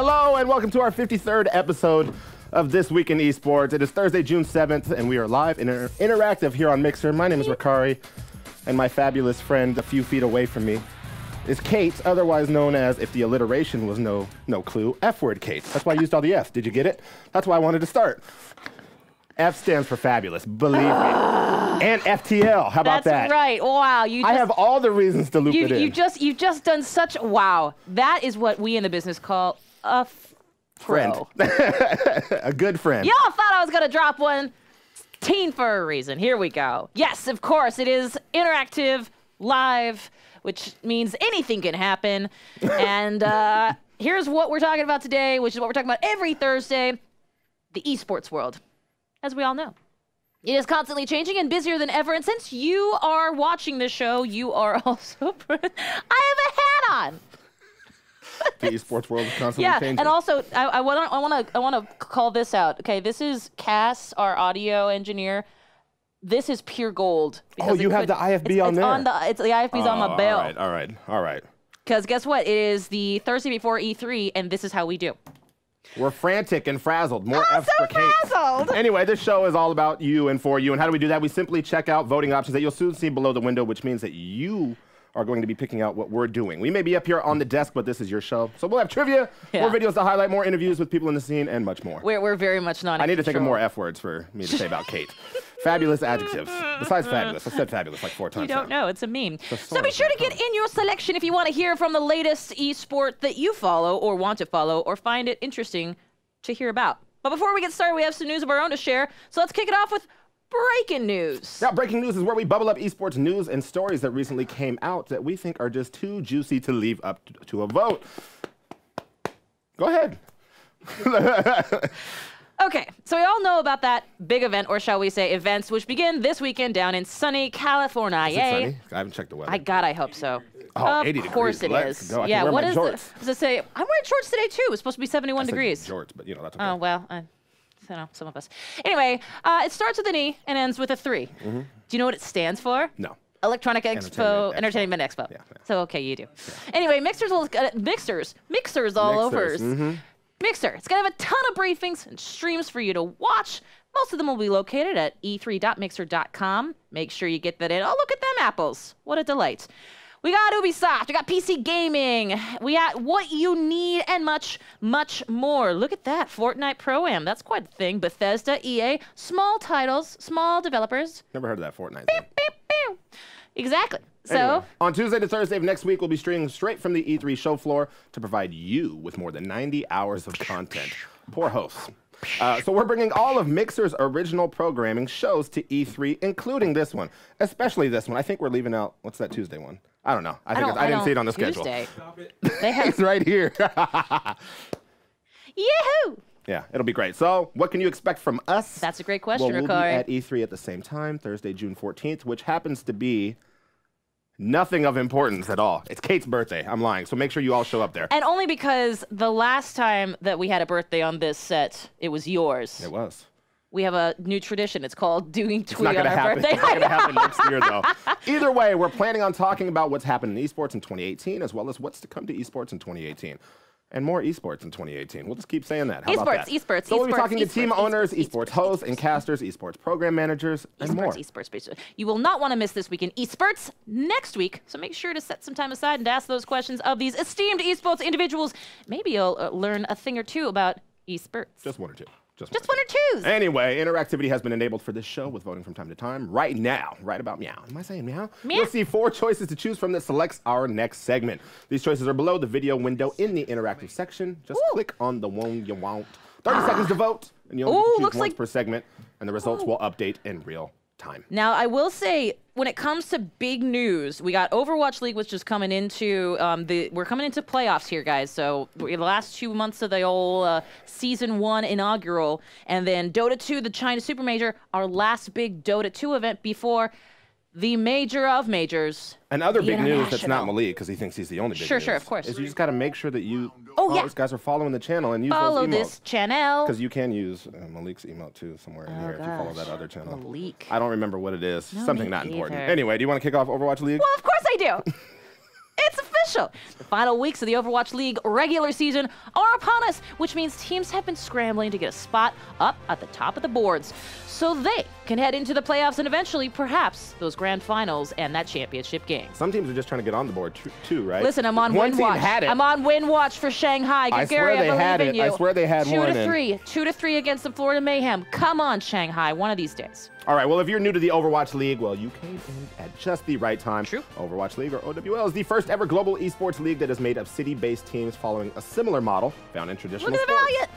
Hello and welcome to our 53rd episode of This Week in Esports. It is Thursday, June 7th, and we are live and interactive here on Mixer. My name is Rukari, and my fabulous friend a few feet away from me is Kate, otherwise known as, if the alliteration was no clue, F-word Kate. That's why I used all the F's. Did you get it? That's why I wanted to start. F stands for fabulous, believe me. And FTL, how about that? That's right. Wow, I have all the reasons to loop it in. You've just done such, wow. That is what we in the business call a friend. A good friend. Y'all thought I was gonna drop one. Teen for a reason. Here we go. Yes, of course, it is interactive, live, which means anything can happen. And here's what we're talking about today, which is what we're talking about every Thursday, the esports world. As we all know, it is constantly changing and busier than ever. And since you are watching this show, you are also, I have a hat on. The esports world is constantly changing. Yeah, and also I want to call this out. Okay, this is Cass, our audio engineer. This is pure gold. Oh, you have the IFB on there. The IFB's on my bell. All right. Because guess what? It is the Thursday before E3, and this is how we do. We're frantic and frazzled. More F's so for Kate. frazzled. Anyway, this show is all about you and for you. And how do we do that? We simply check out voting options that you'll soon see below the window, which means that you are going to be picking out what we're doing. We may be up here on the desk, but this is your show. So we'll have trivia, more videos to highlight, more interviews with people in the scene, and much more. We're very much not in I need to think of control. more F words for me to say about Kate. Fabulous adjectives. Besides fabulous. I said fabulous like 4 times You don't now. know. It's a meme. So be sure to get in your selection if you want to hear from the latest esport that you follow or want to follow or find it interesting to hear about. But before we get started, we have some news of our own to share. So let's kick it off with breaking news. Now, breaking news is where we bubble up esports news and stories that recently came out that we think are just too juicy to leave up to a vote. Go ahead. Okay, so we all know about that big event, or shall we say events, which begin this weekend down in sunny California. Is it sunny? I haven't checked the weather. I hope so. Oh, 80 degrees. Of course it Let's is. go. I Yeah, can wear what my is jorts. Does it say? I'm wearing shorts today too. It's supposed to be 71 degrees. Jorts, but you know, that's okay. Oh, well, I don't know, some of us. Anyway, it starts with an E and ends with a 3. Do you know what it stands for? No. Electronic Entertainment Expo. Yeah. So, okay, you do. Yeah. Anyway, Mixers all over. Mixer. It's going to have a ton of briefings and streams for you to watch. Most of them will be located at e3.mixer.com. Make sure you get that in. Oh, look at them apples. What a delight. We got Ubisoft. We got PC gaming. We got what you need and much, much more. Look at that. Fortnite Pro-Am. That's quite a thing. Bethesda, EA. Small titles, small developers. Never heard of that Fortnite thing. Exactly. Anyway, So, on Tuesday to Thursday of next week, we'll be streaming straight from the E3 show floor to provide you with more than 90 hours of content. Poor hosts. So we're bringing all of Mixer's original programming shows to E3, including this one, especially this one. I think we're leaving out, what's that Tuesday one? I don't know. I didn't see it on the schedule. They have It's right here. Yahoo! Yeah, it'll be great. So what can you expect from us? That's a great question, We'll be Rukari. at E3 at the same time, Thursday, June 14th, which happens to be nothing of importance at all. It's Kate's birthday. I'm lying. So make sure you all show up there. And only because the last time that we had a birthday on this set, it was yours. It was. We have a new tradition. It's called doing tweet on our happen. birthday. It's not going to happen next year, though. Either way, we're planning on talking about what's happened in esports in 2018, as well as what's to come to esports in 2018. And more esports in 2018. We'll just keep saying that. How about that? Esports. So we'll be talking to team owners, esports hosts and casters, esports program managers, and more. Esports. You will not want to miss This Week in Esports next week, so make sure to set some time aside and ask those questions of these esteemed esports individuals. Maybe you'll learn a thing or two about esports. Just one or two. Just one or two. Anyway, interactivity has been enabled for this show with voting from time to time. Right now, right about meow. Am I saying meow? Meow. You'll see 4 choices to choose from that selects our next segment. These choices are below the video window in the interactive section. Just click on the one you want. 30 seconds to vote, and you only get to choose once per segment, and the results will update in real time. Now, I will say, when it comes to big news, we got Overwatch League, which is coming into we're coming into playoffs here, guys. So the last 2 months of the old Season 1 inaugural, and then Dota 2, the China Super Major, our last big Dota 2 event before the major of majors. And other big news that's not Malik, because he thinks he's the only big news. Sure, of course. Is you just got to make sure that you those guys are following the channel and use follow those emotes. this channel. Because you can use Malik's emote too somewhere in here if you follow that other channel. Malik. I don't remember what it is. No, Something not important. either. Anyway, do you want to kick off Overwatch League? Well, of course I do. It's official. official. The final weeks of the Overwatch League regular season are upon us, which means teams have been scrambling to get a spot up at the top of the boards so they can head into the playoffs and eventually, perhaps, those grand finals and that championship game. Some teams are just trying to get on the board too, right? Listen, I'm on win watch. I'm on win watch for Shanghai. I swear they had it. I swear they had one. 2-3 against the Florida Mayhem. Come on, Shanghai, one of these days. All right, well, if you're new to the Overwatch League, well, you came in at just the right time. True. Overwatch League, or OWL, is the first ever global esports league that is made of city-based teams following a similar model found in traditional sports. Look at the Valiant!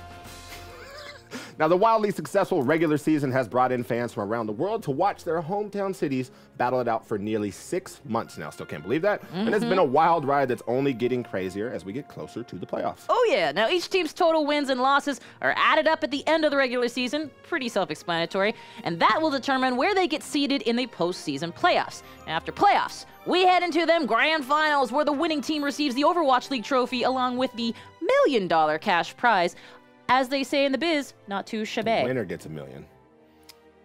Now, the wildly successful regular season has brought in fans from around the world to watch their hometown cities battle it out for nearly 6 months now. Still can't believe that. And it's been a wild ride that's only getting crazier as we get closer to the playoffs. Oh, yeah. Now, each team's total wins and losses are added up at the end of the regular season. Pretty self-explanatory. And that will determine where they get seeded in the postseason playoffs. After playoffs, we head into them grand finals where the winning team receives the Overwatch League trophy along with the $1 million cash prize. As they say in the biz, not too shabby. The winner gets $1 million.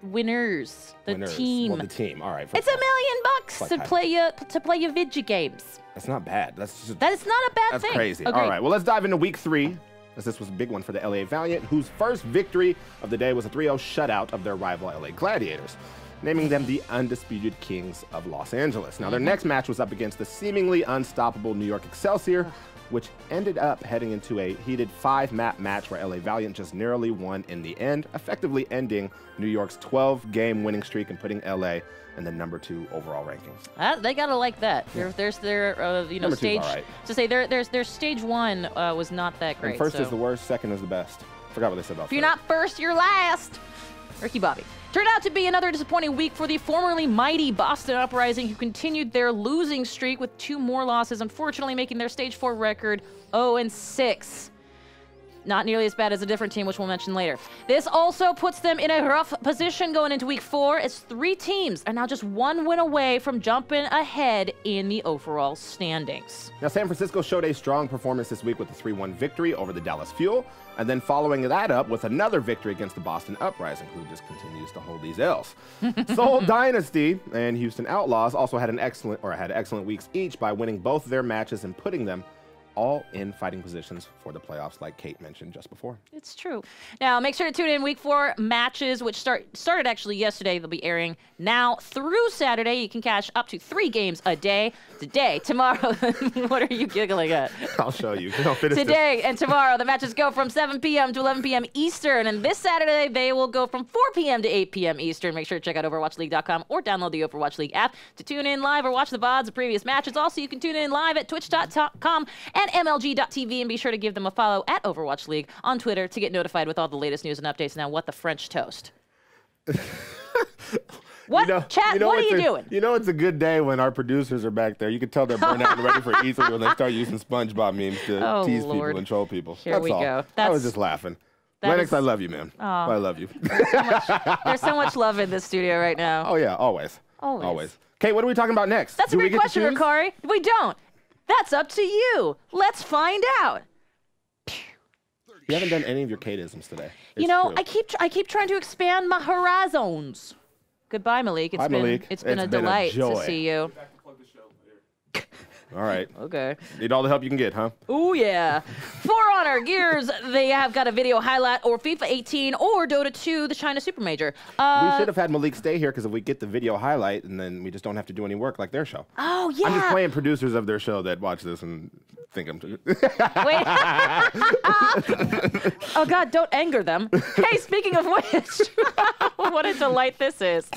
Winners. The team. Well, the team. All right. It's $1 million to play your video games. That's not bad. That is not a bad thing. That's crazy. Agreed. All right. Well, let's dive into week 3, as this was a big one for the LA Valiant, whose first victory of the day was a 3-0 shutout of their rival LA Gladiators, naming them the undisputed kings of Los Angeles. Now, their next match was up against the seemingly unstoppable New York Excelsior, which ended up heading into a heated 5-map match where LA Valiant just narrowly won in the end, effectively ending New York's 12-game winning streak and putting LA in the #2 overall rankings. They gotta like that. There's their stage. Right. To say their stage 1 was not that great. And first is the worst, second is the best. Forgot what they said about. If you're not first, you're last. Ricky Bobby. Turned out to be another disappointing week for the formerly mighty Boston Uprising, who continued their losing streak with 2 more losses, unfortunately making their Stage 4 record 0-6. Not nearly as bad as a different team, which we'll mention later. This also puts them in a rough position going into week 4, as 3 teams are now just 1 win away from jumping ahead in the overall standings. Now, San Francisco showed a strong performance this week with a 3-1 victory over the Dallas Fuel, and then following that up with another victory against the Boston Uprising, who just continues to hold these L's. Seoul Dynasty and Houston Outlaws also had excellent weeks each by winning both their matches and putting them all in fighting positions for the playoffs, like Kate mentioned just before. It's true. Now, make sure to tune in week 4 matches, which started actually yesterday. They'll be airing now through Saturday. You can catch up to 3 games a day. Today, tomorrow. What are you giggling at? I'll show you. Today and tomorrow, the matches go from 7 p.m. to 11 p.m. Eastern. And this Saturday, they will go from 4 p.m. to 8 p.m. Eastern. Make sure to check out OverwatchLeague.com or download the Overwatch League app to tune in live or watch the VODs of previous matches. Also, you can tune in live at twitch.com and MLG.tv, and be sure to give them a follow at Overwatch League on Twitter to get notified with all the latest news and updates. Now, what the French toast? What? Chat, what are you doing? You know it's a good day when our producers are back there. You can tell they're burnt out and ready for E3 when they start using SpongeBob memes to tease people and troll people. Here we go. I was just laughing. Lennox, I love you, man. Oh, I love you. There's so much love in this studio right now. Oh, yeah, always. Always. Kate, what are we talking about next? That's a great question, Rukari. We don't. That's up to you. Let's find out. You haven't done any of your Kate-isms today. You know, I keep trying to expand my horizons. Goodbye, Malik. It's been a delight to see you. All right. Okay. Need all the help you can get, huh? Oh, yeah. For Honor, Gears, they have got a video highlight, or FIFA 18, or Dota 2, the China Super Major. We should have had Malik stay here, because if we get the video highlight, and then we just don't have to do any work like their show. Oh, yeah. I'm just playing producers of their show that watch this and think I'm... Wait. Oh, God, don't anger them. Hey, speaking of which, what a delight this is.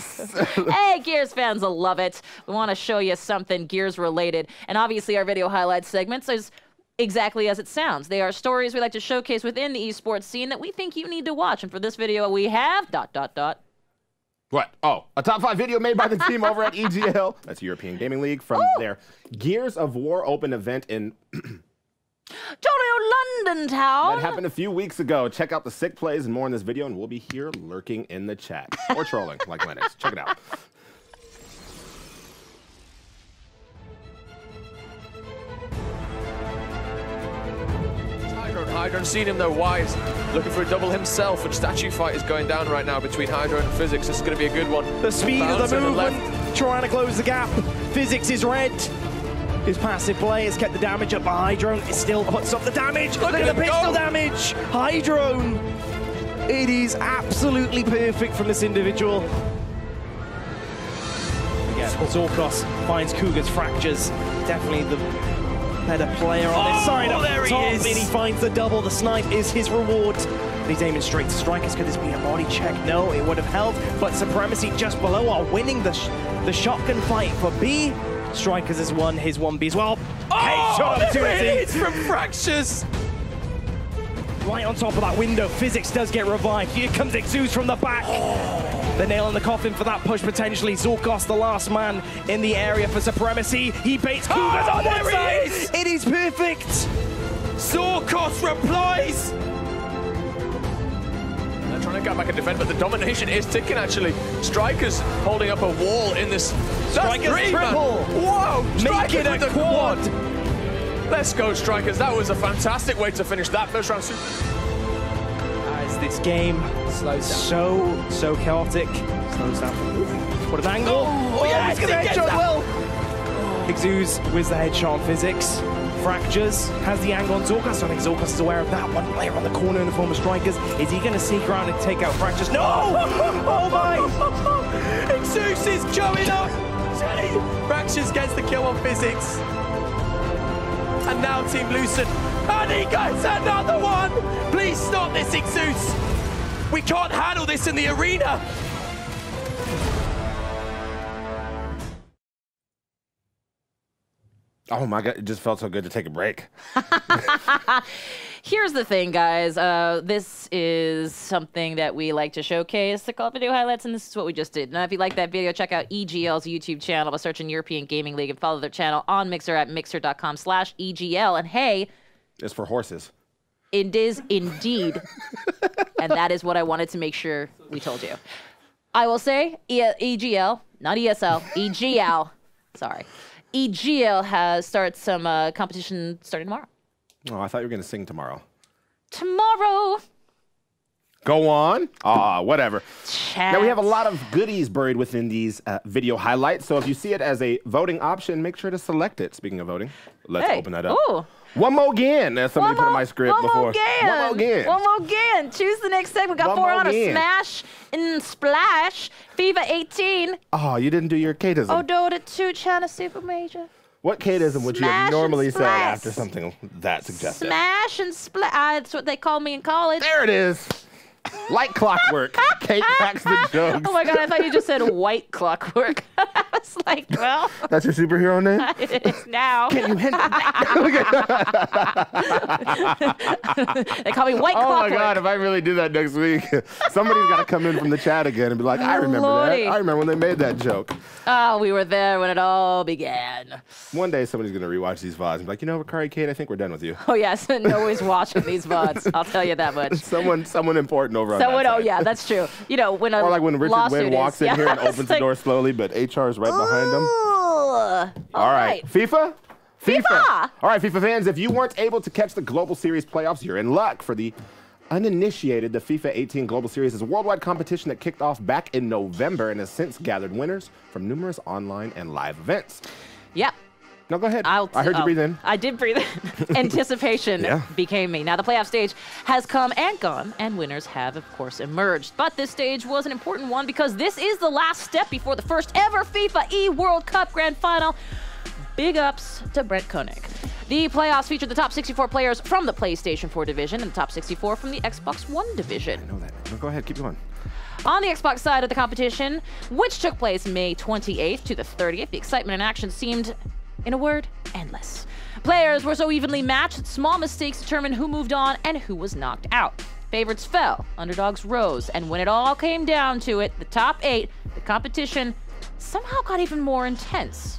Hey, Gears fans will love it. We want to show you something Gears-related. And obviously, our video highlights segments is exactly as it sounds. They are stories we like to showcase within the esports scene that we think you need to watch. And for this video, we have ... What? Oh, a top 5 video made by the team over at EGL. That's European Gaming League from their Gears of War Open event in London town. That happened a few weeks ago. Check out the sick plays and more in this video, and we'll be here lurking in the chat or trolling like Lennox. Check it out. Hydra seen him though, Wise looking for a double himself, and statue fight is going down right now between Hydra and Physics. This is going to be a good one. The speed of the movement, trying to close the gap. Physics is red. His passive play has kept the damage up, but Hydrone still puts up the damage. Look at the pistol damage! Hydrone! It is absolutely perfect from this individual. Again, Zorkos finds Cougar's fractures. Definitely the better player on this side. Oh, there he is! And he finds the double. The snipe is his reward. He's aiming straight to Strikers. Could this be a body check? No, it would have helped. But Supremacy just below are winning the shotgun fight for B. Strikers has won his 1B as well. Oh, shot opportunity. It's from Fractures. Right on top of that window, Physics does get revived. Here comes Exus from the back. The nail in the coffin for that push potentially. Zorkos, the last man in the area for Supremacy. He baits Cougars on one side. It is perfect. Zorkos replies. They're trying to get back and defend, but the domination is ticking actually. Strikers holding up a wall in this. Strikers triple. Whoa! Make it a quad. Let's go, Strikers. That was a fantastic way to finish that first round. As this game slows down. So chaotic. Slows down. What an angle. Oh yes, he's going to headshot well. Exus with the headshot on Physics. Fractures has the angle on Zorkos. I think Zorkos is aware of that. One player on the corner in the form of Strikers. Is he going to sneak around and take out Fractures? No! Oh my! Exus is going up. Fractures gets the kill on Physics. And now Team Lucent. And he gets another one! Please stop this, Exus! We can't handle this in the arena! Oh my God, it just felt so good to take a break. Here's the thing, guys. This is something that we like to showcase. They're called video highlights, and this is what we just did. Now, if you like that video, check out EGL's YouTube channel by searching European Gaming League and follow their channel on Mixer at mixer.com/EGL. And hey, it's for horses. It is indeed. And that is what I wanted to make sure we told you. I will say EGL, not ESL, EGL. Sorry. EGL has started some competition starting tomorrow. Oh, I thought you were going to sing tomorrow. Tomorrow. Go on. Whatever. Chat. Now, we have a lot of goodies buried within these video highlights. So if you see it as a voting option, make sure to select it. Speaking of voting, let's open that up. Ooh. One more again, as somebody put in my script before. One more again. Choose the next segment. We got 4 on a Smash and Splash. FIFA 18. Oh, you didn't do your K-tism. Oh, Dota 2 China Super Major. What K-tism would you have normally said after something that suggestive? Smash and Splash. That's what they called me in college. There it is. Like clockwork. Kate cracks the jokes. Oh my God, I thought you just said white clockwork. I was like, well. That's your superhero name? It is now. Can you hint? They call me white clockwork. Oh my God, if I really do that next week, somebody's got to come in from the chat again and be like, I remember Lordy. that. I remember when they made that joke. Oh, we were there when it all began. One day somebody's going to rewatch these VODs and be like, you know, Rukari, Kate, I think we're done with you. Oh yes, nobody's watching these VODs. I'll tell you that much. Someone important over on Someone, that oh side. yeah, that's true. You know, when a Or like when Richard Wynn walks in here and it's opens the door slowly, but HR is right behind him. All right. FIFA? FIFA! All right, FIFA fans, if you weren't able to catch the Global Series playoffs, you're in luck. For the uninitiated, the FIFA 18 Global Series is a worldwide competition that kicked off back in November and has since gathered winners from numerous online and live events. Yep. No, go ahead. I heard you breathe in. I did breathe in. Anticipation became me. Now, the playoff stage has come and gone, and winners have, of course, emerged. But this stage was an important one because this is the last step before the first ever FIFA E-World Cup Grand Final. Big ups to Brent Koenig. The playoffs featured the top 64 players from the PlayStation 4 division and the top 64 from the Xbox One division. I know that. No, go ahead. Keep going. On the Xbox side of the competition, which took place May 28th to the 30th, the excitement and action seemed, in a word, endless. Players were so evenly matched that small mistakes determined who moved on and who was knocked out. Favorites fell, underdogs rose, and when it all came down to it, the top 8, the competition somehow got even more intense.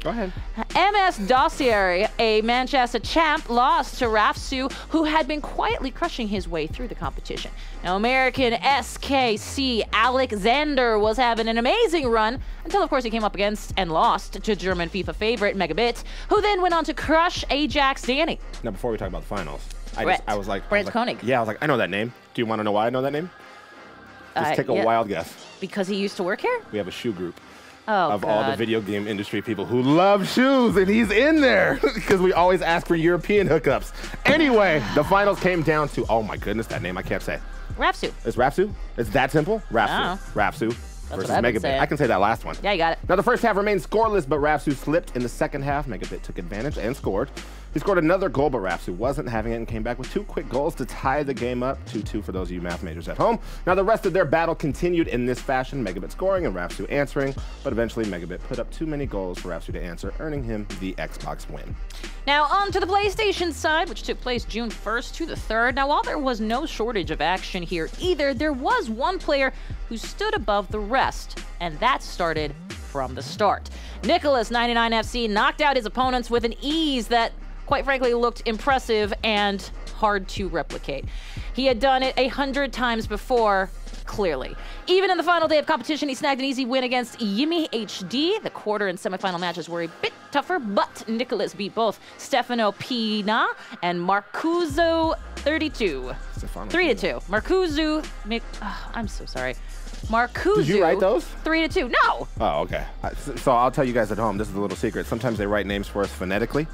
Go ahead. MS Dossier, a Manchester champ, lost to Rafsu, who had been quietly crushing his way through the competition. Now, American SKC Alexander was having an amazing run until, of course, he came up against and lost to German FIFA favorite Megabit, who then went on to crush Ajax Danny. Now, before we talk about the finals, I was like, Brent Koenig. Yeah, I was like, I know that name. Do you want to know why I know that name? Just take a wild guess. Because he used to work here? We have a shoe group. of all the video game industry people who love shoes, and he's in there because we always ask for European hookups. Anyway, the finals came down to, oh my goodness, that name I can't say. Rapsu. It's Rapsu? It's that simple? Rapsu. Oh. Rapsu versus Megabit. I can say that last one. Yeah, you got it. Now, the first half remained scoreless, but Rapsu slipped in the second half. Megabit took advantage and scored. He scored another goal, but Rapsu wasn't having it and came back with 2 quick goals to tie the game up. 2-2 for those of you math majors at home. Now, the rest of their battle continued in this fashion, Megabit scoring and Rapsu answering, but eventually Megabit put up too many goals for Rapsu to answer, earning him the Xbox win. Now, on to the PlayStation side, which took place June 1st to the 3rd. Now, while there was no shortage of action here either, there was one player who stood above the rest, and that started from the start. Nicholas, 99FC, knocked out his opponents with an ease that, quite frankly, looked impressive and hard to replicate. He had done it 100 times before, clearly. Even in the final day of competition, he snagged an easy win against Yimi HD. The quarter and semifinal matches were a bit tougher, but Nicholas beat both Stefano Pina and Marcuso 32. 3-2. Marcuso, I'm so sorry. Marcuso. Did you write those? 3-2. No. Oh, okay. So I'll tell you guys at home, this is a little secret. Sometimes they write names for us phonetically,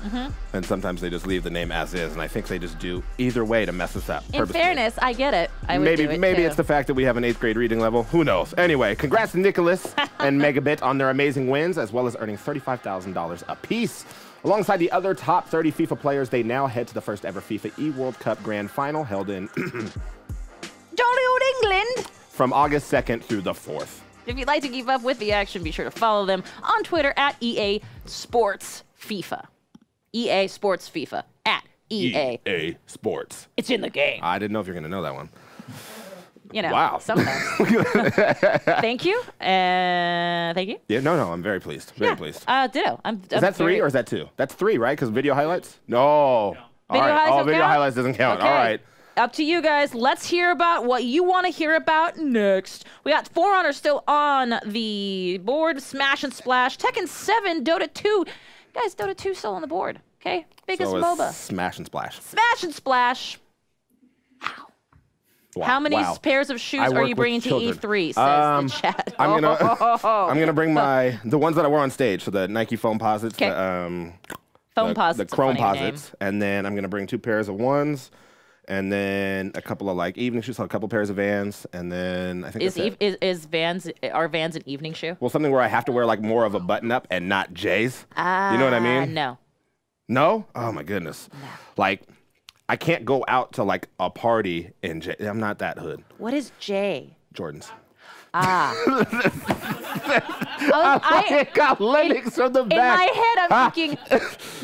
and sometimes they just leave the name as is, and I think they just do either way to mess us up. In fairness, I get it. I would do it maybe too. It's the fact that we have an 8th grade reading level. Who knows? Anyway, congrats to Nicholas and Megabit on their amazing wins, as well as earning $35,000 apiece. Alongside the other top 30 FIFA players, they now head to the first ever FIFA eWorld Cup Grand Final held in jolly old England. From August 2nd through the 4th. If you'd like to keep up with the action, be sure to follow them on Twitter at EA Sports FIFA. EA Sports FIFA at EA Sports. It's in the game. I didn't know if you're going to know that one. You know, wow. Sometimes. Thank you. Thank you. Yeah, no, I'm very pleased. Very pleased. Ditto. Is that 3 or is that 2? That's 3, right? Because video highlights? No. Video highlights video highlights doesn't count. Okay. All right. Up to you guys. Let's hear about what you want to hear about next. We got For Honor still on the board. Smash and Splash. Tekken 7, Dota 2. Guys, Dota 2 still on the board. Okay? Biggest so MOBA. Smash and Splash. Smash and Splash. Wow. Wow. How many pairs of shoes are you bringing to E3, says the chat. I'm gonna bring the ones that I wore on stage, so the Nike Foam Posits, Foam Posits, the Chrome Posits, and then I'm gonna bring 2 pairs of ones, and then a couple of like evening shoes, so a couple pairs of Vans, and then I think are Vans an evening shoe? Well, something where I have to wear like more of a button up and not J's. You know what I mean? No. No? Oh my goodness. No. Like, I can't go out to like a party in J. I'm not that hood. What is J? Jordans. Ah. I got Lennox from the back. In my head, I'm thinking,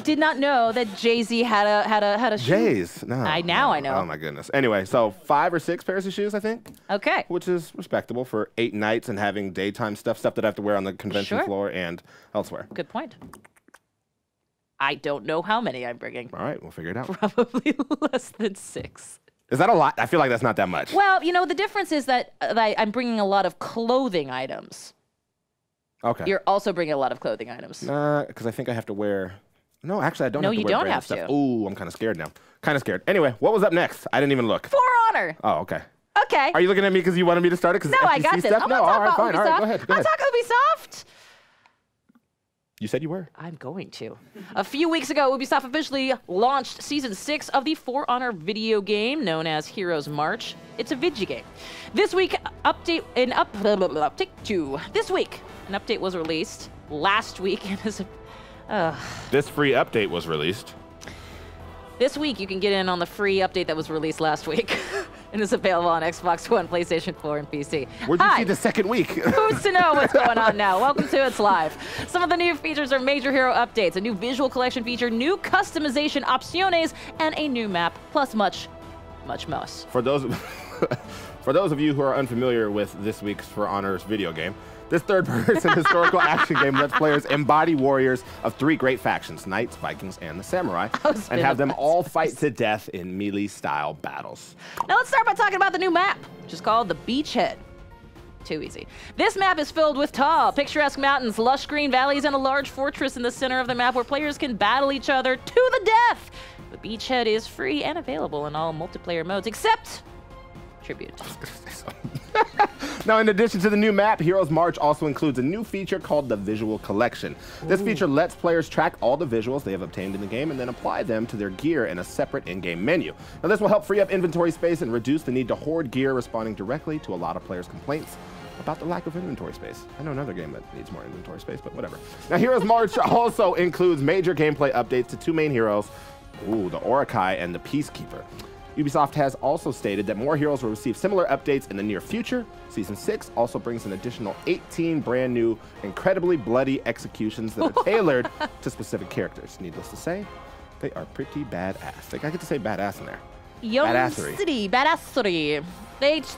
did not know that Jay-Z had a shoe. J's? No. Now I know. Oh my goodness. Anyway, so 5 or 6 pairs of shoes, I think. Okay. Which is respectable for 8 nights and having daytime stuff that I have to wear on the convention floor and elsewhere. Good point. I don't know how many I'm bringing. All right, we'll figure it out. Probably less than 6. Is that a lot? I feel like that's not that much. Well, you know, the difference is that I'm bringing a lot of clothing items. Okay. You're also bringing a lot of clothing items. Nah, because I think I have to wear... No, actually, I don't have to wear you don't have stuff. to. Ooh, I'm kind of scared now. Kind of scared. Anyway, what was up next? I didn't even look. For Honor. Oh, okay. Okay. Are you looking at me because you wanted me to start it? No, I got this. Stuff? I'm no, not all right, talking fine. about All right, go ahead. I'm talking Ubisoft. You said you were. I'm going to. A few weeks ago, Ubisoft officially launched Season 6 of the For Honor video game known as Heroes March. It's a video game. This week, update 2. This week, an update was released. Last week, This free update was released. This week, you can get in on the free update that was released last week. And is available on Xbox One, PlayStation 4, and PC. Where'd you see the second week? Who's to know what's going on now? Welcome to It's Live. Some of the new features are major hero updates, a new visual collection feature, new customization opciones, and a new map, plus much, much more. For those of you who are unfamiliar with this week's For Honor's video game, this third-person historical action game lets players embody warriors of 3 great factions, Knights, Vikings, and the Samurai, and have them all fight to death in melee-style battles. Now let's start by talking about the new map, which is called the Beachhead. Too easy. This map is filled with tall, picturesque mountains, lush green valleys, and a large fortress in the center of the map where players can battle each other to the death. The Beachhead is free and available in all multiplayer modes, except Tribute. Now, in addition to the new map, Heroes March also includes a new feature called the Visual Collection. This feature lets players track all the visuals they have obtained in the game and then apply them to their gear in a separate in-game menu. Now, this will help free up inventory space and reduce the need to hoard gear, responding directly to a lot of players' complaints about the lack of inventory space. I know another game that needs more inventory space, but whatever. Now, Heroes March also includes major gameplay updates to two main heroes, the Rukari and the Peacekeeper. Ubisoft has also stated that more heroes will receive similar updates in the near future. Season 6 also brings an additional 18 brand new, incredibly bloody executions that are tailored to specific characters. Needless to say, they are pretty badass. Like, I get to say badass in there. Badassery.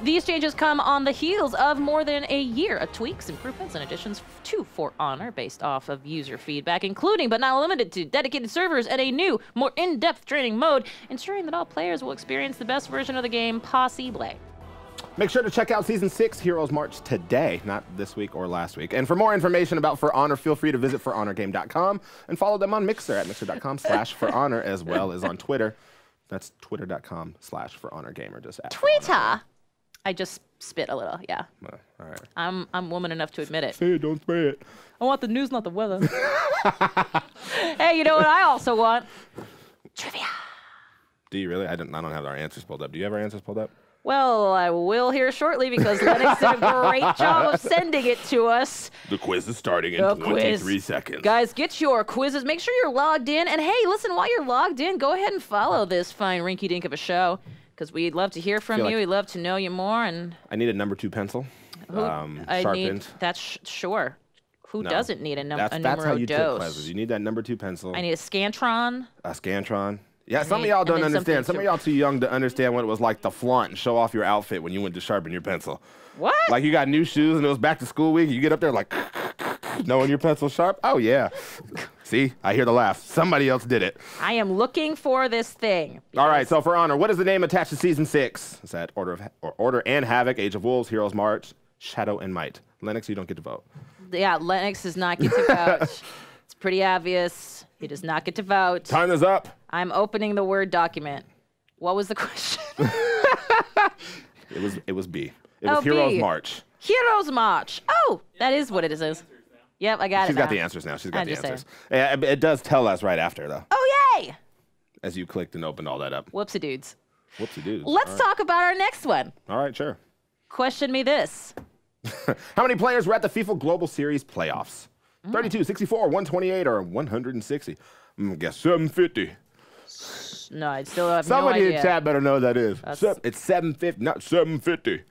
These changes come on the heels of more than a year of tweaks, improvements, and additions to For Honor based off of user feedback, including but not limited to dedicated servers and a new, more in-depth training mode, ensuring that all players will experience the best version of the game possible. Make sure to check out Season 6 Heroes March today, not this week or last week. And for more information about For Honor, feel free to visit ForHonorGame.com and follow them on Mixer at Mixer.com/ForHonor, as well as on Twitter. That's Twitter.com/ForHonorGamer. Just at Twitter. I just spit a little, yeah. All right. I'm woman enough to admit it. Say it, don't spray it. I want the news, not the weather. Hey, you know what I also want? Trivia. Do you really? I don't have our answers pulled up. Do you have our answers pulled up? Well, I will here shortly because Lennox did a great job of sending it to us. The quiz is starting in 23 seconds. Guys, get your quizzes. Make sure you're logged in. And hey, listen, while you're logged in, go ahead and follow this fine rinky-dink of a show because we'd love to hear from you. We'd love to know you more. And I need a number 2 pencil. Sharpened. That's sure. Who doesn't need a number 2? That's how you take quizzes. You need that number 2 pencil. I need a Scantron. A Scantron. Yeah, some of y'all don't understand. Some of y'all too young to understand what it was like to flaunt and show off your outfit when you went to sharpen your pencil. What? Like you got new shoes and it was back to school week. You get up there like, knowing your pencil's sharp? Oh, yeah. See, I hear the laugh. Somebody else did it. I am looking for this thing. All right, so For Honor, what is the name attached to Season 6? Is that Order and Havoc, Age of Wolves, Heroes March, Shadow and Might? Lennox, you don't get to vote. Yeah, Lennox does not get to vote. It's pretty obvious. He does not get to vote. Time is up. I'm opening the Word document. What was the question? It was B. It was Heroes March. Heroes March. Oh, that is what it is. Yep, I got it. She's got the answers now. She's got the answers. Yeah, it does tell us right after, though. Oh, yay! As you clicked and opened all that up. Whoopsie-dudes. Whoopsie-dudes. Let's talk about our next one. All right, sure. Question me this. How many players were at the FIFA Global Series playoffs? 32, 64, 128, or 160? I'm going to guess 750. No, I still have Somebody no idea. in chat better know that is. It's 750, not 750.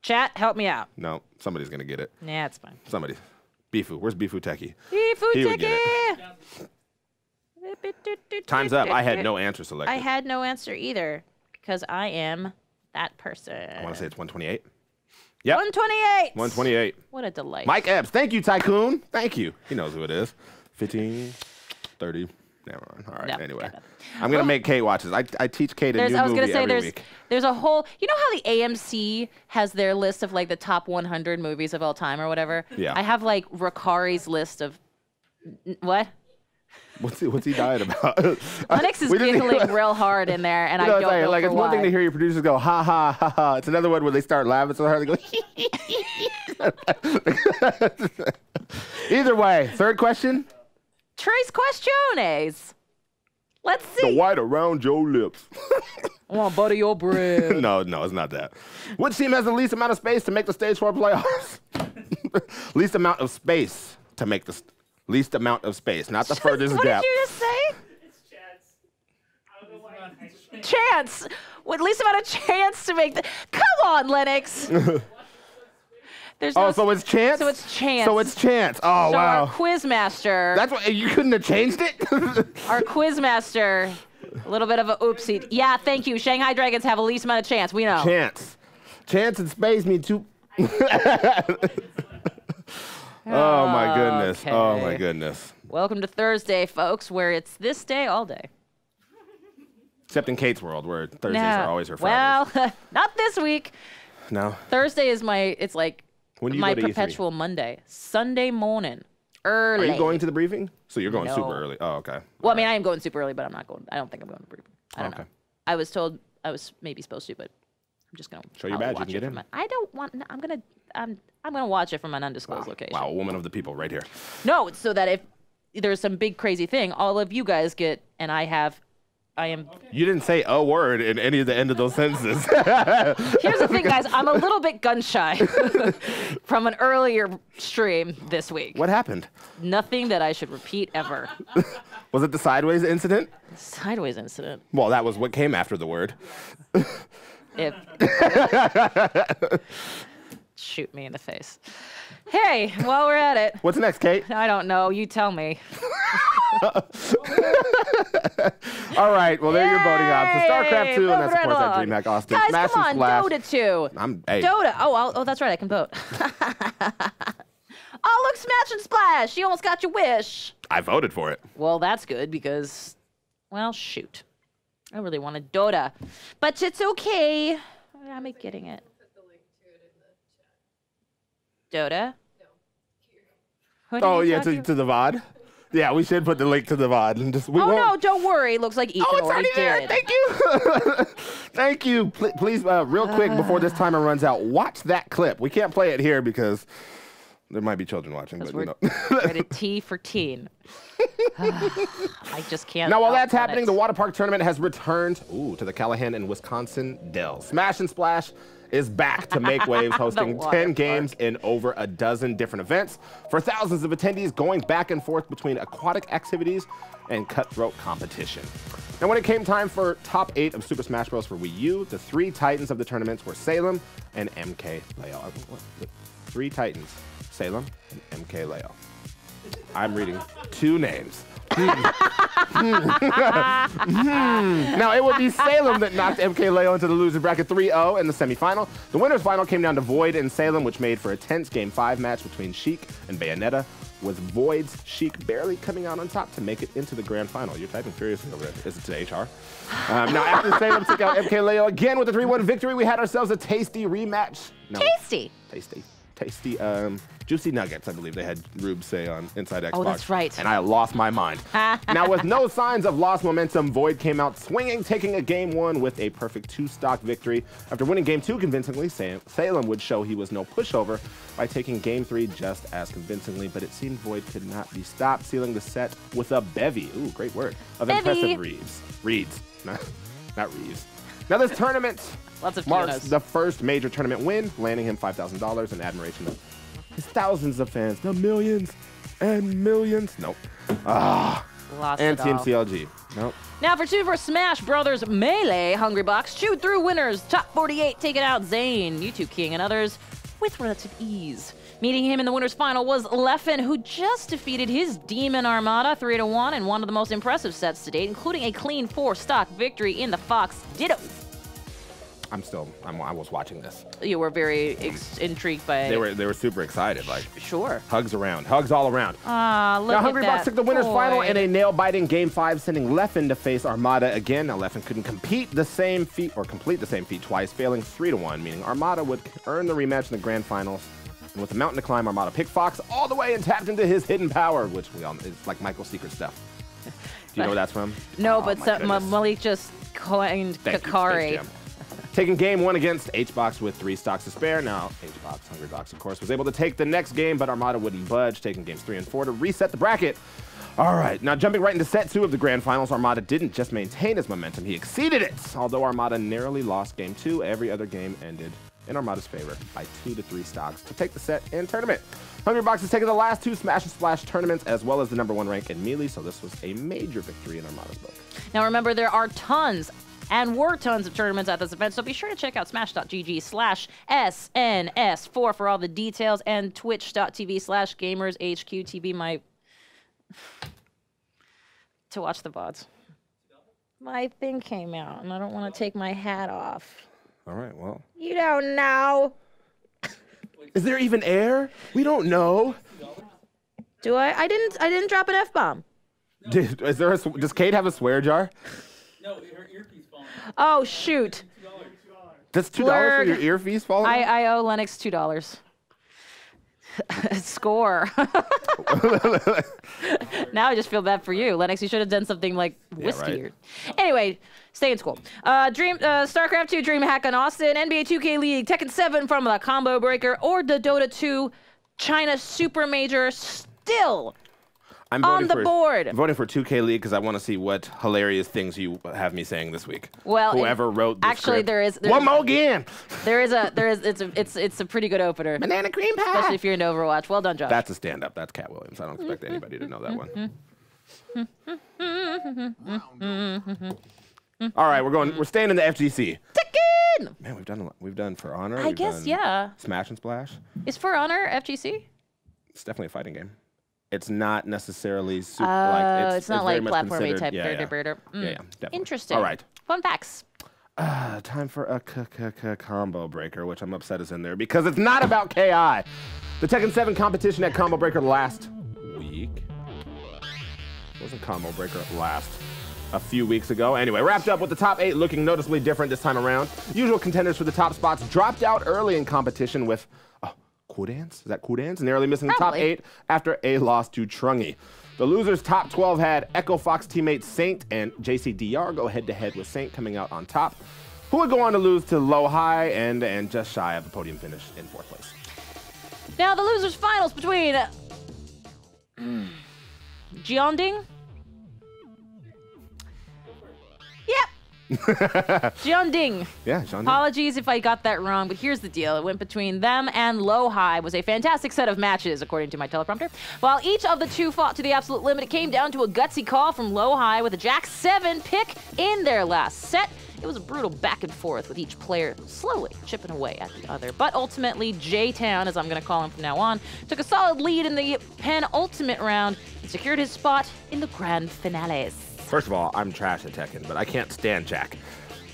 Chat, help me out. No, somebody's going to get it. Nah, it's fine. Somebody. Bifu. Where's Bifu Techie? Bifu He would Techie! get it. Time's up. I had no answer selected. I had no answer either because I am that person. I want to say it's 128. Yep. 128. 128. What a delight. Mike Epps. Thank you, Tycoon. Thank you. He knows who it is. 15, 30. Never mind. All right. No, anyway, I'm going to make Kate watch this. I teach Kate a new movie every week. There's a whole, you know how the AMC has their list of like the top 100 movies of all time or whatever? Yeah. I have like Rukari's list of, what? What's he dying about? Lennox is giggling real hard in there, and I don't know like, for it's why. one thing to hear your producers go, ha, ha, ha, ha. It's another one where they start laughing so hard they go, Either way, third question. Tres questiones. Let's see. The white around your lips. I want to butter your bread. No, it's not that. Which team has the least amount of space to make the stage 4 playoffs? Least amount of space to make the least amount of space, not the furthest what gap. What did you just say? It's Chance. I don't know why. Chance. With least amount of chance to make the. Come on, Lennox. There's so it's Chance? So it's Chance. So it's Chance. Oh, so wow. Our quizmaster. That's what, you couldn't have changed it? Our quizmaster. A little bit of a oopsie. Yeah, thank you. Shanghai Dragons have the least amount of chance. We know. Chance. Chance and space mean two. Oh, my goodness. Okay. Oh, my goodness. Welcome to Thursday, folks, where it's this day all day. Except in Kate's world, where Thursdays are always her Fridays. Well, not this week. No. Thursday is it's like when do you my go to perpetual E3? Monday. Sunday morning. Early. Are you going to the briefing? So you're going No. super early. Oh, okay. Well, I mean, I am going super early, but I'm not going. I don't think I'm going to the briefing. I don't know. Okay. I was told I was maybe supposed to, but I'm just gonna show your badge. You can get in. I don't want. I'm gonna watch it from an undisclosed location. Wow, a woman of the people right here. No, it's so that if there's some big crazy thing, all of you guys get, and I am. You didn't say a word in any of the end of those sentences. Here's the thing, guys. I'm a little bit gun shy from an earlier stream this week. What happened? Nothing that I should repeat ever. Was it the sideways incident? Sideways incident. Well, that was what came after the word. Shoot me in the face. Hey, while we're at it. What's next, Kate? I don't know. You tell me. All right. Well, there are your voting options. StarCraft 2, and that's, of course, that DreamHack Austin. Guys, Smash come and on. Splash. Dota 2. Hey. Dota. Oh, that's right. I can vote. Oh, look, Smash and Splash. You almost got your wish. I voted for it. Well, that's good because, well, shoot. I really wanted Dota. But it's okay. I'm getting it. Dota? Oh, yeah, to the VOD? Yeah, we should put the link to the VOD. And just, no, don't worry. It looks like Ethan it's already there. did. Thank you. Thank you. Please, real quick, before this timer runs out, watch that clip. We can't play it here because there might be children watching. But, we're rated T for teen. I just can't. Now, while that's happening, the water park tournament has returned to the Callahan and Wisconsin Dells. Smash and Splash is back to make waves, hosting 10 games in over a dozen different events for thousands of attendees, going back and forth between aquatic activities and cutthroat competition. Now, when it came time for top 8 of Super Smash Bros. For Wii U, the 3 titans of the tournaments were Salem and MK Leo. 3 titans, Salem and MK Leo. I'm reading 2 names. Now, it would be Salem that knocked MK Leo into the loser bracket 3-0 in the semifinal. The winner's final came down to Void and Salem, which made for a tense Game 5 match between Sheik and Bayonetta, with Void's Sheik barely coming out on top to make it into the grand final. You're typing furiously over there. Is it to HR? Now, after Salem took out MK Leo again with a 3-1 victory, we had ourselves a tasty rematch. Tasty, juicy nuggets, I believe they had Rube say on Inside Xbox. Oh, that's right. And I lost my mind. Now, with no signs of lost momentum, Void came out swinging, taking a Game 1 with a perfect 2-stock victory. After winning Game 2 convincingly, Salem would show he was no pushover by taking Game 3 just as convincingly, but it seemed Void could not be stopped, sealing the set with a bevy, great word, of impressive reads. Not Reeves. Now, this tournament marks the first major tournament win, landing him $5,000 in admiration of his thousands of fans, the millions and millions. Nope. And Team CLG. Nope. Now for 2 for Smash Brothers Melee, Hungrybox chewed through winners, top 48, taking out Zane, YouTube King, and others with relative ease. Meeting him in the winner's final was Leffen, who just defeated his Demon Armada 3-1 in one of the most impressive sets to date, including a clean 4-stock victory in the Fox Ditto. I was watching this. You were very intrigued by it. They were super excited. Like, sure. Hugs all around. Look now, Hungrybox took the winner's final in a nail-biting Game 5, sending Leffen to face Armada again. Now, Leffen couldn't complete the same feat twice, failing 3-1, meaning Armada would earn the rematch in the grand finals. And with the mountain to climb, Armada picked Fox all the way and tapped into his hidden power, which we all is like Michael's secret stuff. Do you know where that's from? No, but Malik just coined Kakari. Taking Game 1 against H-Box with 3 stocks to spare. Now, H-Box, Hungrybox, of course, was able to take the next game, but Armada wouldn't budge, taking Games 3 and 4 to reset the bracket. All right, now jumping right into Set 2 of the Grand Finals, Armada didn't just maintain his momentum, he exceeded it. Although Armada narrowly lost Game 2, every other game ended in Armada's favor by 2 to 3 stocks to take the set and tournament. Hungrybox has taken the last 2 Smash and Splash tournaments, as well as the #1 rank in Melee, so this was a major victory in Armada's book. Now remember, there are tons of tournaments at this event, so be sure to check out smash.gg/SNS4 for all the details, and twitch.tv/GamersHQTV to watch the VODs. My thing came out, and I don't want to take my hat off. All right, well. You don't know. Is there even air? We don't know. Do I? I didn't drop an F-bomb. No. Does Kate have a swear jar? No, her earpiece falling. Oh, shoot. That's $2 for your earpiece falling? I owe Lennox $2. Score. Now I just feel bad for you. Lennox, you should have done something like whiskier. Right. Anyway, stay in school. StarCraft 2 DreamHack on Austin, NBA 2K League, Tekken 7 from the Combo Breaker, or the Dota 2 China Super Major still on the board. I'm voting for 2K League because I want to see what hilarious things you have me saying this week. Well, whoever wrote this actually, script. there's one more again. It's a pretty good opener. Banana cream pie. Especially if you're into Overwatch. Well done, Josh. That's a stand-up. That's Cat Williams. I don't expect anybody to know that one. All right, we're staying in the FGC. Tekken! Man, we've done For Honor. I guess, yeah. Smash and Splash. Is For Honor FGC? It's definitely a fighting game. It's not necessarily super it's not like platformy type. Yeah, definitely. Interesting. All right. Fun facts. Time for a combo breaker, which I'm upset is in there because it's not about KI. The Tekken 7 competition at Combo Breaker last week. Wasn't Combo Breaker last a few weeks ago. Anyway, wrapped up with the top 8 looking noticeably different this time around. Usual contenders for the top spots dropped out early in competition with Kudans? Is that Kudans? Narrowly missing the top 8 after a loss to Trungy. The losers' top 12 had Echo Fox teammates Saint and JCDR go head-to-head with Saint coming out on top, who would go on to lose to Low High and just shy of the podium finish in 4th place. Now the losers' finals between Jianding. Jianding. Yeah, Jianding. Apologies if I got that wrong, but here's the deal. It went between them and Low High. It was a fantastic set of matches, according to my teleprompter. While each of the two fought to the absolute limit, it came down to a gutsy call from Low High with a Jack 7 pick in their last set. It was a brutal back and forth with each player slowly chipping away at the other. But ultimately, J-Town, as I'm going to call him from now on, took a solid lead in the penultimate round and secured his spot in the grand finales. First of all, I'm trash at Tekken, but I can't stand Jack.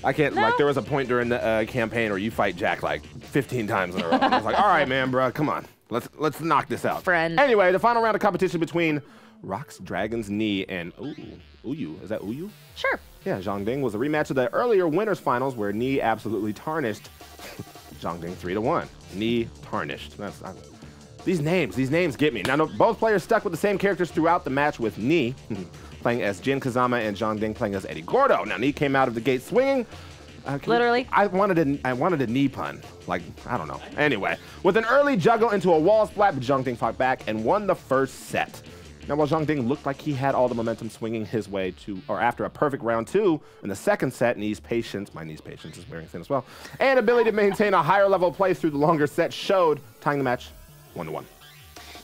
I can't, like, there was a point during the campaign where you fight Jack like 15 times in a row. I was like, all right, man, bro, come on. Let's knock this out. Friend. Anyway, the final round of competition between Rocks, Dragons, Knee, and Uyu. Is that Uyu? Sure. Yeah, Zhongding was a rematch of the earlier winners finals where Knee absolutely tarnished Zhongding 3-1. Knee tarnished. These names get me. Now, both players stuck with the same characters throughout the match with Knee playing as Jin Kazama and Zhongding playing as Eddie Gordo. Now, Knee came out of the gate swinging. Literally? I wanted a knee pun. Like, I don't know. Anyway, with an early juggle into a wall splat, Zhongding fought back and won the first set. Now, while Zhongding looked like he had all the momentum swinging his way to, or after a perfect round 2 in the second set, Knee's patience, my Knee's patience is wearing thin as well, and ability to maintain a higher level of play through the longer set showed, tying the match 1-1.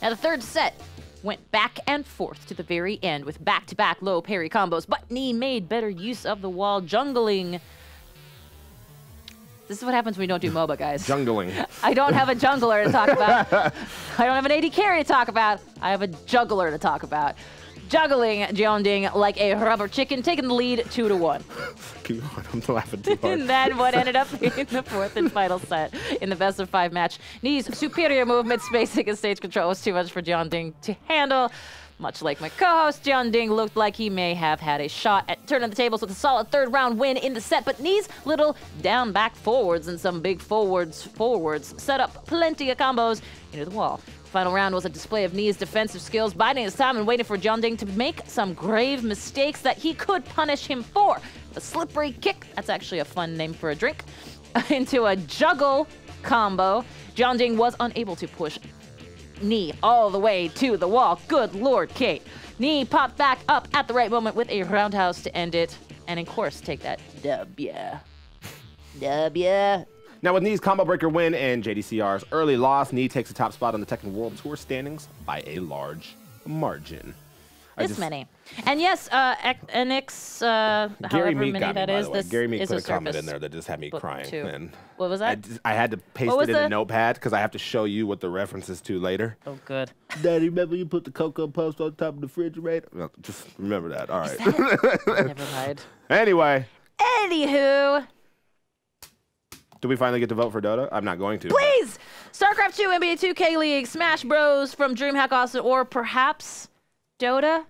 Now, the third set went back and forth to the very end with back-to-back low parry combos, but Knee made better use of the wall jungling. This is what happens when we don't do MOBA, guys. Jungling. I don't have a jungler to talk about. I don't have an AD carry to talk about. I have a juggler to talk about. Juggling Jianding like a rubber chicken, taking the lead 2-1. Keep going, I'm laughing too hard. And then what ended up being the 4th and final set in the best-of-5 match. Knee's superior movement, spacing, and stage control was too much for Jianding to handle. Much like my co-host, Jianding looked like he may have had a shot at turning the tables with a solid 3rd round win in the set, but Knee's little down back forwards and some big forwards set up plenty of combos into the wall. Final round was a display of Knee's defensive skills, biding his time and waiting for Jianding to make some grave mistakes that he could punish him for. A slippery kick, that's actually a fun name for a drink, into a juggle combo. Jianding was unable to push Knee all the way to the wall. Good Lord, Kate. Knee popped back up at the right moment with a roundhouse to end it, and of course take that W. Now, with Knee's combo breaker win and JDCR's early loss, Knee takes the top spot on the Tekken World Tour standings by a large margin. Many. And yes, NX, Gary however Meek many got me, that by is, the way. this Gary Meek is put a a comment service in there that just had me crying. And what was that? I had to paste it in a notepad because I have to show you what the reference is to later. Oh, good. Daddy, remember you put the Cocoa Post on top of the refrigerator? Well, just remember that. All right. Never mind. Anyway. Anywho. Do we finally get to vote for Dota? I'm not going to. Please! StarCraft 2, NBA 2K League, Smash Bros. From DreamHack Austin, or perhaps Dota?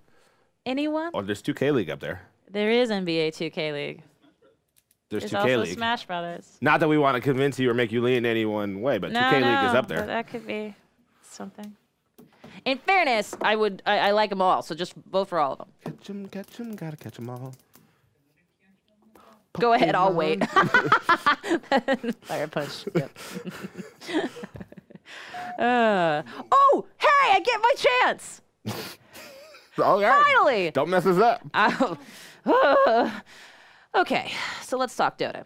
Anyone? Oh, there's 2K League up there. There is NBA 2K League. There's 2K also League. Smash Brothers. Not that we want to convince you or make you lean any one way, but No, 2K League is up there. But that could be something. In fairness, I like them all, so just vote for all of them. Catch 'em, gotta catch 'em all. Go ahead, I'll wait. Fire punch. Yep. Oh, hey, I get my chance. Okay. Finally. Don't mess us up. Okay, so let's talk Dota.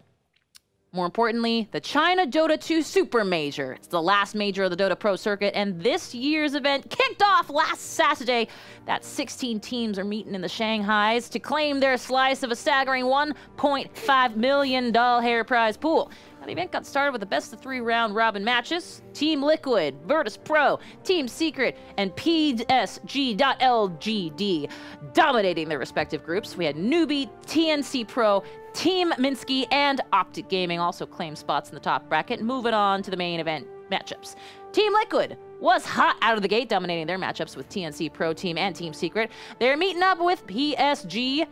More importantly, the China Dota 2 Super Major. It's the last major of the Dota Pro circuit, and this year's event kicked off last Saturday. That 16 teams are meeting in the Shanghais to claim their slice of a staggering $1.5 million hair prize pool. Now, the event got started with the best of 3 round robin matches. Team Liquid, Virtus Pro, Team Secret, and PSG.LGD dominating their respective groups. We had Newbie, TNC Pro, Team Minsky, and Optic Gaming also claimed spots in the top bracket. Moving on to the main event matchups. Team Liquid was hot out of the gate, dominating their matchups with TNC Pro Team and Team Secret. They're meeting up with PSG.LGD.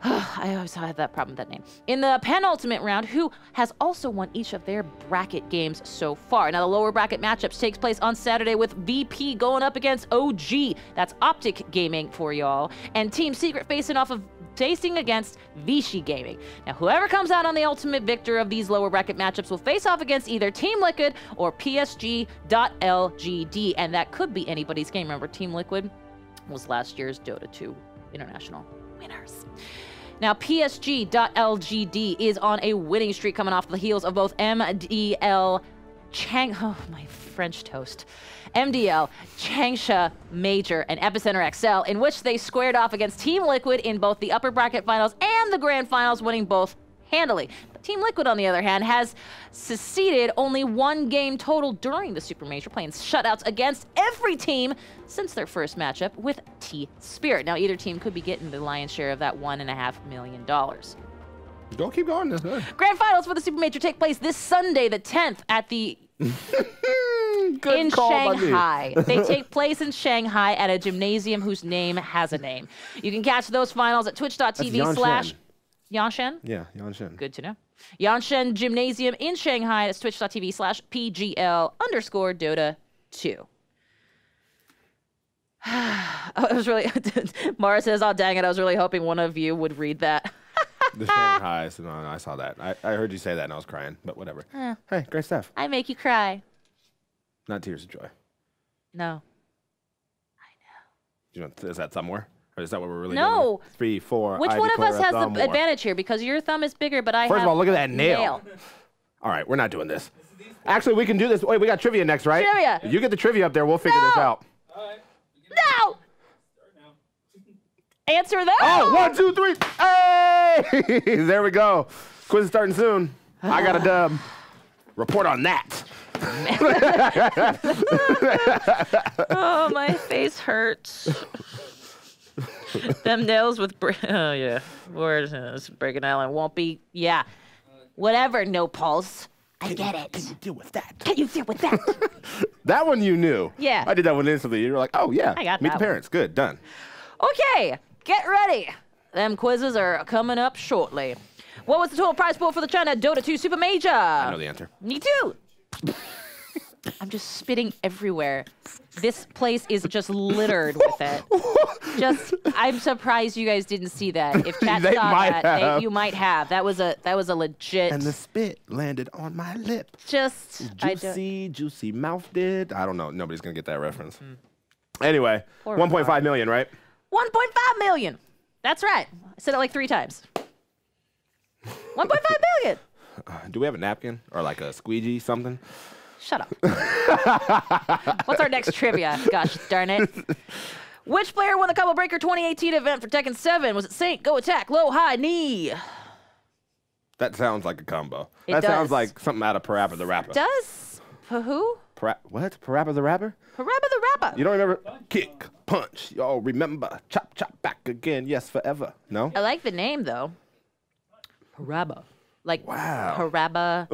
I always had that problem with that name. In the penultimate round, who has also won each of their bracket games so far. Now, the lower bracket matchups takes place on Saturday with VP going up against OG. That's Optic Gaming for y'all. And Team Secret facing against Vichy Gaming. Now, whoever comes out on the ultimate victor of these lower bracket matchups will face off against either Team Liquid or PSG.LGD. And that could be anybody's game. Remember, Team Liquid was last year's Dota 2 International winners. Now, PSG.LGD is on a winning streak coming off the heels of both MDL Changsha Major and Epicenter XL, in which they squared off against Team Liquid in both the upper bracket finals and the grand finals, winning both handily. But Team Liquid, on the other hand, has succeeded only 1 game total during the Super Major, playing shutouts against every team since their first matchup with T-Spirit. Now, either team could be getting the lion's share of that $1.5 million. Don't keep going. That's good. Grand finals for the Super Major take place this Sunday, the 10th, at the in Shanghai. They take place in Shanghai at a gymnasium whose name has a name. You can catch those finals at twitch.tv/ Yanshen? Yeah, Yanshen. Good to know. Yanshen Gymnasium in Shanghai. That's twitch.tv/PGL_Dota 2. I was really, Mara says, oh, dang it, I was really hoping one of you would read that. The Shanghai, so no, I saw that. I heard you say that and I was crying, but whatever. Hey, great stuff. I make you cry. Not tears of joy. No. You know, is that somewhere? Or is that what we're really No. doing? 3, 4. Which one of us has the advantage here? Because your thumb is bigger, but I have First of all, look at that nail. All right, we're not doing this. Actually, we can do this. Wait, we got trivia next, right? Trivia. You get the trivia up there. We'll figure this out. All right. No! Answer that. Oh, 1, 2, 3. Hey! There we go. Quiz is starting soon. I got a dub. Report on that. Oh, my face hurts. Them nails with oh yeah, where's Breaking Island won't be whatever. No pulse. I get it. Can you deal with that? Can you deal with that? That one you knew. Yeah. I did that one instantly. You were like, oh yeah. I got Meet that the parents. Good, done. Okay, get ready. Them quizzes are coming up shortly. What was the total prize pool for the China Dota 2 Super Major? I know the answer. Me too. I'm just spitting everywhere. This place is just littered with it. I'm surprised you guys didn't see that. If chat They saw might that, have. you might have. That was a legit. And the spit landed on my lip. Just Juicy mouth did. I don't know. Nobody's gonna get that reference. Anyway, Poor 1.5 million, right? 1.5 million. That's right. I said it like 3 times. 1.5 million. Do we have a napkin or like a squeegee something? Shut up. What's our next trivia? Gosh darn it. Which player won the Combo Breaker 2018 event for Tekken 7? Was it Saint, Go Attack, Low, High, Knee? That sounds like a combo. It That sounds does. like something out of Parappa the Rapper. Does? Who? What? Parappa the Rapper? Parappa the Rapper. You don't remember? Kick, punch, y'all remember. Chop, chop, back again, yes, forever. No? I like the name, though. Parappa. Like, Wow. Parappa,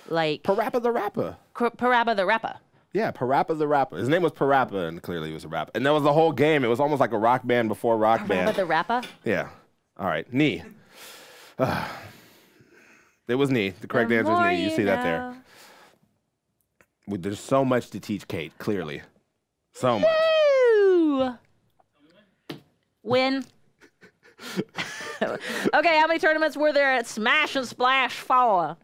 like... Parappa the Rapper. Parappa the Rapper. Yeah, Parappa the Rapper. His name was Parappa, and clearly he was a rapper. And that was the whole game. It was almost like a rock band before rock Parappa band. the Rapper? Yeah. All right, knee. It was knee. The correct answer is knee. You see that there. There's so much to teach Kate, clearly. So much. Woo! Win. Okay, how many tournaments were there at Smash and Splash 4?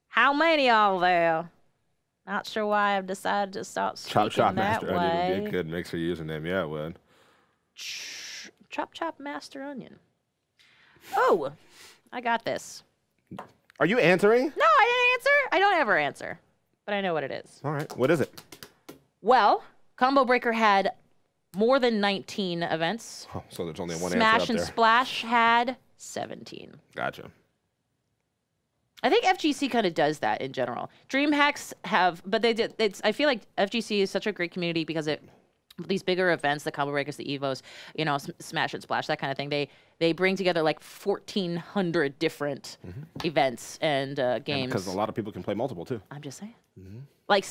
How many are there? Not sure why I've decided to start speaking Chop that Master way. Onion would be a good mixer username. Yeah, it would. Chop Master Onion. Oh, I got this. Are you answering? No, I didn't answer. I don't ever answer, but I know what it is. All right. What is it? Well, Combo Breaker had more than 19 events. Oh, so there's only one Smash answer and up there. Splash had 17. Gotcha. I think FGC kind of does that in general. DreamHacks have, but they did. I feel like FGC is such a great community because these bigger events, the Combo Breakers, the Evos, you know, Smash and Splash, that kind of thing. They bring together like 1,400 different events and games. Because a lot of people can play multiple too. I'm just saying. Mm-hmm. Like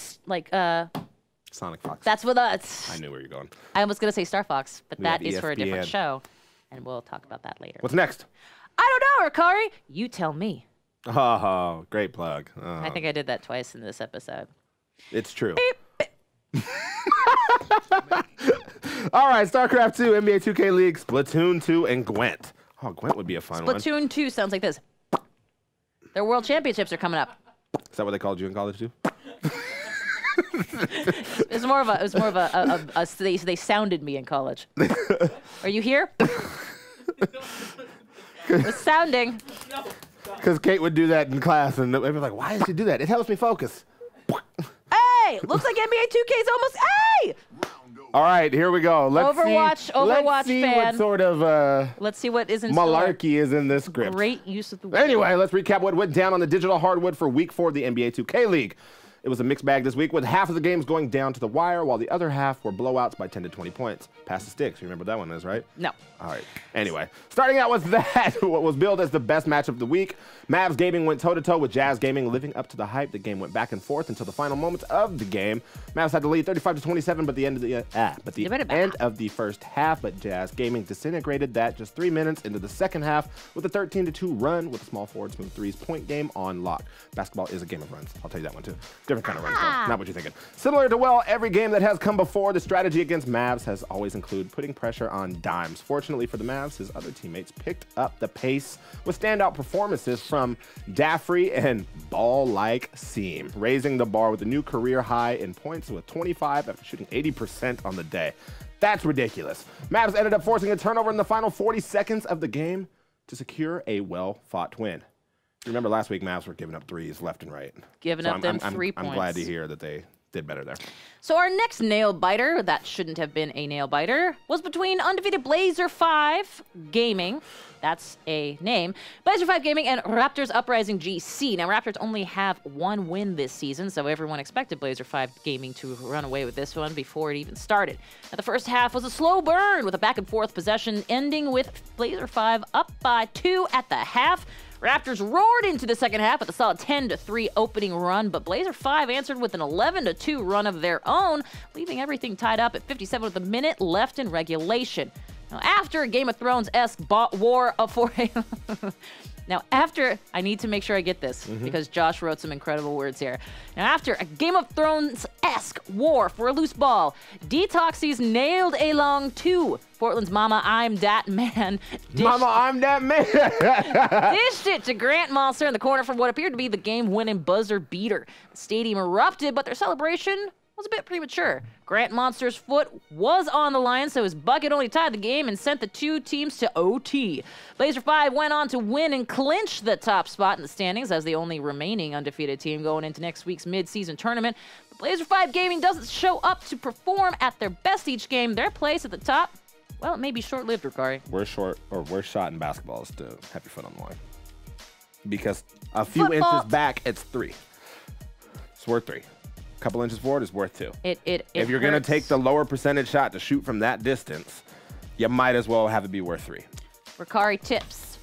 Sonic Fox. that's what that's. I knew where you're going. I was gonna say Star Fox, but We that have is for a different ESPN. show, and we'll talk about that later. What's next? I don't know, Rukari. You tell me. Oh, great plug. I think I did that twice in this episode. It's true. All right, StarCraft 2, NBA 2K League, Splatoon 2, and Gwent. Oh, Gwent would be a fun one. Splatoon 2 sounds like this. Their World Championships are coming up. Is that what they called you in college too? It was more of a they sounded me in college. Are you here? It was sounding. Because Kate would do that in class, and everybody was like, why does she do that? It helps me focus. Hey, looks like NBA 2K's almost. Hey! All right, here we go. Let's Overwatch see fan. what sort of Let's see what is in store. malarkey is in this script. Great use of the word. Anyway, let's recap what went down on the digital hardwood for week 4 of the NBA 2K League. It was a mixed bag this week with half of the games going down to the wire while the other half were blowouts by 10 to 20 points. Pass the sticks. You remember what that one is, right? No. All right. Anyway, starting out with that, what was billed as the best match of the week, Mavs Gaming went toe-to-toe with Jazz Gaming, living up to the hype. The game went back and forth until the final moments of the game. Mavs had the lead 35-27, but the end of the first half, but Jazz Gaming disintegrated that just 3 minutes into the second half with a 13-2 run with a small forward smooth threes point game on lock. Basketball is a game of runs. I'll tell you that one too. Different kind of runs, though. Not what you're thinking. Similar to, well, every game that has come before, the strategy against Mavs has always included putting pressure on Dimes. Fortunately for the Mavs, his other teammates picked up the pace with standout performances from Daffrey and Ball-like Seam, raising the bar with a new career high in points with 25 after shooting 80% on the day. That's ridiculous. Mavs ended up forcing a turnover in the final 40 seconds of the game to secure a well-fought win. Remember last week, Mavs were giving up threes left and right. Giving up them 3 points. I'm glad to hear that they did better there. So our next nail biter, that shouldn't have been a nail biter, was between undefeated Blazer 5 Gaming, that's a name, Blazer 5 Gaming and Raptors Uprising GC. Now Raptors only have 1 win this season, so everyone expected Blazer 5 Gaming to run away with this one before it even started. Now the first half was a slow burn with a back and forth possession ending with Blazer 5 up by 2 at the half. Raptors roared into the second half with a solid 10-3 opening run, but Blazer 5 answered with an 11-2 run of their own, leaving everything tied up at 57 with a minute left in regulation. Now, after a Game of Thrones-esque war for Now, after, I need to make sure I get this because Josh wrote some incredible words here. Now, after a Game of Thrones-esque war for a loose ball, Detoxies nailed a long 2. Portland's Mama, I'm Dat Man. Mama, I'm that man. Dished it to Grant Monster in the corner for what appeared to be the game-winning buzzer beater. The stadium erupted, but their celebration was a bit premature. Grant Monster's foot was on the line, so his bucket only tied the game and sent the 2 teams to OT. Blazer 5 went on to win and clinch the top spot in the standings as the only remaining undefeated team going into next week's mid-season tournament. But Blazer 5 Gaming doesn't show up to perform at their best each game. Their place at the top, well, it may be short-lived, Rukari. Worst shot in basketball is to have your foot on the line. Because a few inches back, it's 3. It's worth 3. A couple inches forward is worth 2. If you're going to take the lower percentage shot to shoot from that distance, you might as well have it be worth 3. Rukari tips.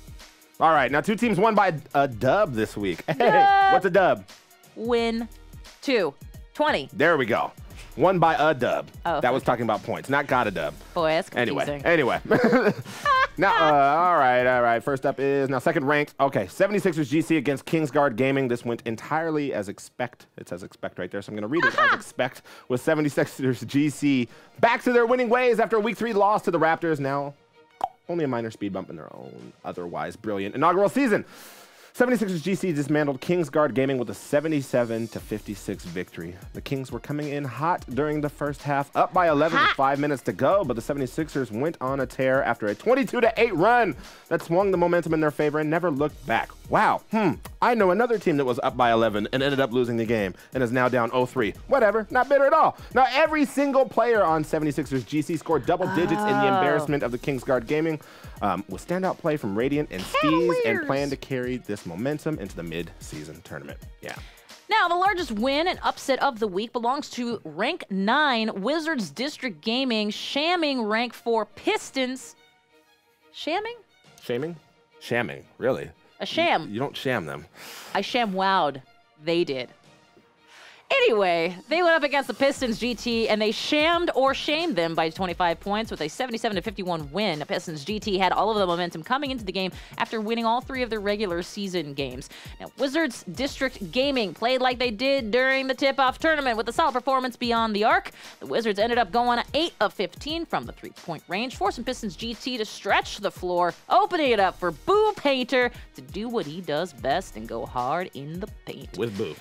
All right, now 2 teams won by a dub this week. Hey, what's a dub? Win 2. 20. There we go. Won by a dub. Oh, that was talking about points, not got a dub. Boy, that's confusing. Anyway. Now, all right. First up is now second ranked. Okay, 76ers GC against Kingsguard Gaming. This went entirely as expect. It says expect right there, so I'm going to read it as expect. With 76ers GC back to their winning ways after a week 3 loss to the Raptors. Now, only a minor speed bump in their own otherwise brilliant inaugural season. 76ers GC dismantled Kingsguard Gaming with a 77-56 victory. The Kings were coming in hot during the first half, up by 11 with 5 minutes to go, but the 76ers went on a tear after a 22-8 run that swung the momentum in their favor and never looked back. Wow, I know another team that was up by 11 and ended up losing the game and is now down 0-3. Whatever, not bitter at all. Now, every single player on 76ers GC scored double digits in the embarrassment of the Kingsguard Gaming, with standout play from Radiant and Steez, and plan to carry this momentum into the mid-season tournament. Yeah. Now, the largest win and upset of the week belongs to rank 9 Wizards District Gaming, shamming rank 4 Pistons. Shamming? Shaming? Shamming, really? A sham. You don't sham them. I sham-wowed. They did. Anyway, they went up against the Pistons GT, and they shammed or shamed them by 25 points with a 77-51 win. Pistons GT had all of the momentum coming into the game after winning all 3 of their regular season games. Now, Wizards District Gaming played like they did during the tip-off tournament with a solid performance beyond the arc. The Wizards ended up going 8 of 15 from the 3-point range, forcing Pistons GT to stretch the floor, opening it up for Boo Painter to do what he does best and go hard in the paint. With Boo.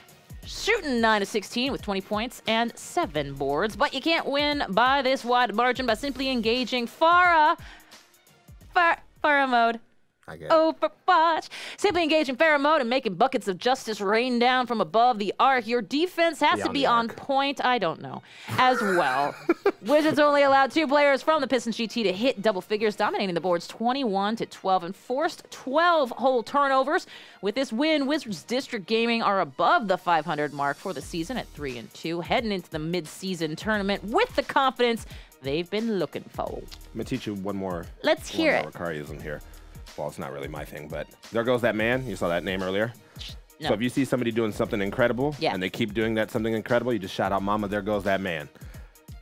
Shooting 9 of 16 with 20 points and 7 boards, but you can't win by this wide margin by simply engaging Farah mode. Overwatch. Simply engaging Farah mode and making buckets of justice rain down from above the arc. Your defense has to be on point. I don't know. As well. Wizards only allowed 2 players from the Pistons GT to hit double figures, dominating the boards 21-12 and forced 12 whole turnovers. With this win, Wizards District Gaming are above the 500 mark for the season at 3-2, heading into the mid-season tournament with the confidence they've been looking for. I'm gonna teach you one more. Let's hear it. Rukari isn't here. Well, it's not really my thing, but there goes that man. You saw that name earlier. No. So if you see somebody doing something incredible, and they keep doing that something incredible, you just shout out, "Mama, there goes that man."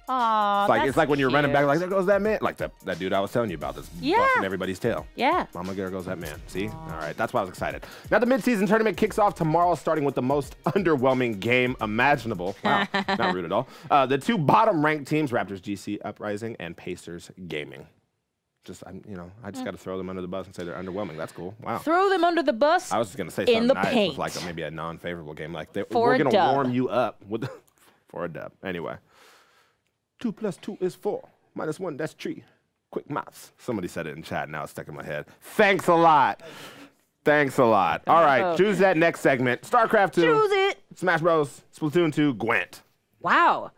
Aww, it's like when you're running back, like, there goes that man. Like that dude I was telling you about that's busting everybody's tail. Yeah. Mama, there goes that man. See? All right, that's why I was excited. Now the mid-season tournament kicks off tomorrow, starting with the most underwhelming game imaginable. Wow, not rude at all. The 2 bottom-ranked teams, Raptors GC Uprising and Pacers Gaming. I just got to throw them under the bus and say they're underwhelming. That's cool. Wow. Throw them under the bus. I was just gonna say something in the nice paint. with like maybe a non-favorable game, like we're gonna warm you up with for a dub. Anyway, 2 + 2 is 4. -1, that's 3. Quick maths. Somebody said it in chat. Now it's stuck in my head. Thanks a lot. Thanks a lot. All right, choose that next segment. StarCraft 2. Choose it. Smash Bros. Splatoon 2. Gwent. Wow.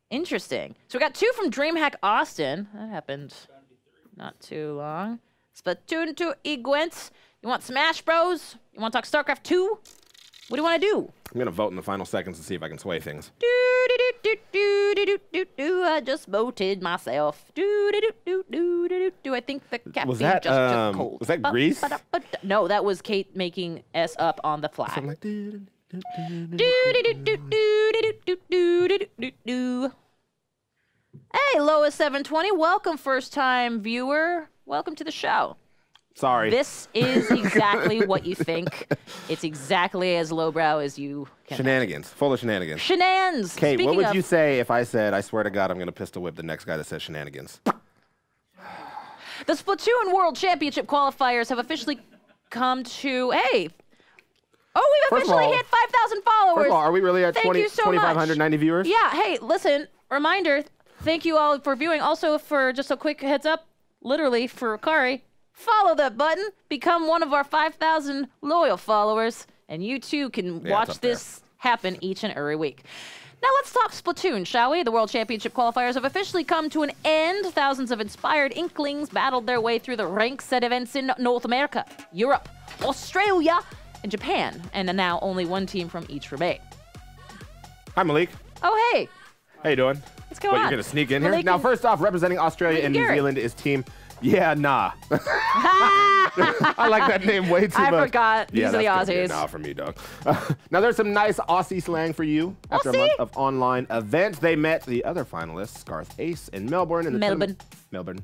Interesting. So we got 2 from DreamHack Austin. That happened not too long. Splatoon 2 Gwent. You want Smash Bros? You want to talk StarCraft 2? What do you want to do? I'm going to vote in the final seconds to see if I can sway things. I just voted myself. I think the caffeine just took cold. Was that Grease? No, that was Kate making S up on the fly. Something like Hey, Lois720, welcome, first-time viewer. Welcome to the show. Sorry. This is exactly what you think. It's exactly as lowbrow as you can. Shenanigans. Full of shenanigans. Shenanigans. Kate, Speaking what would of, you say if I said, I swear to God, I'm going to pistol whip the next guy that says shenanigans? The Splatoon World Championship qualifiers have officially come to, we've officially hit 5,000 followers. First of all, are we really at Thank you so 2,590 viewers? Yeah, hey, listen, reminder, thank you all for viewing. Also, for just a quick heads up, literally for Rukari, follow that button, become one of our 5,000 loyal followers, and you too can watch this happen each and every week. Now let's talk Splatoon, shall we? The World Championship qualifiers have officially come to an end. Thousands of inspired Inklings battled their way through the ranks at events in North America, Europe, Australia, and Japan, and now only 1 team from each remain. Hi, Malik. Oh, hey. How you doing? What's going on? You're going to sneak in here? Malik Now, first off, representing Australia and New Gary. Zealand is Team Yeah, nah. I like that name way too much. I forgot. These are the that's gonna be a Aussies. nah for me, dog. Now, there's some nice Aussie slang for you. After a month of online events, they met the other finalists, Garth Ace in Melbourne. In the Melbourne.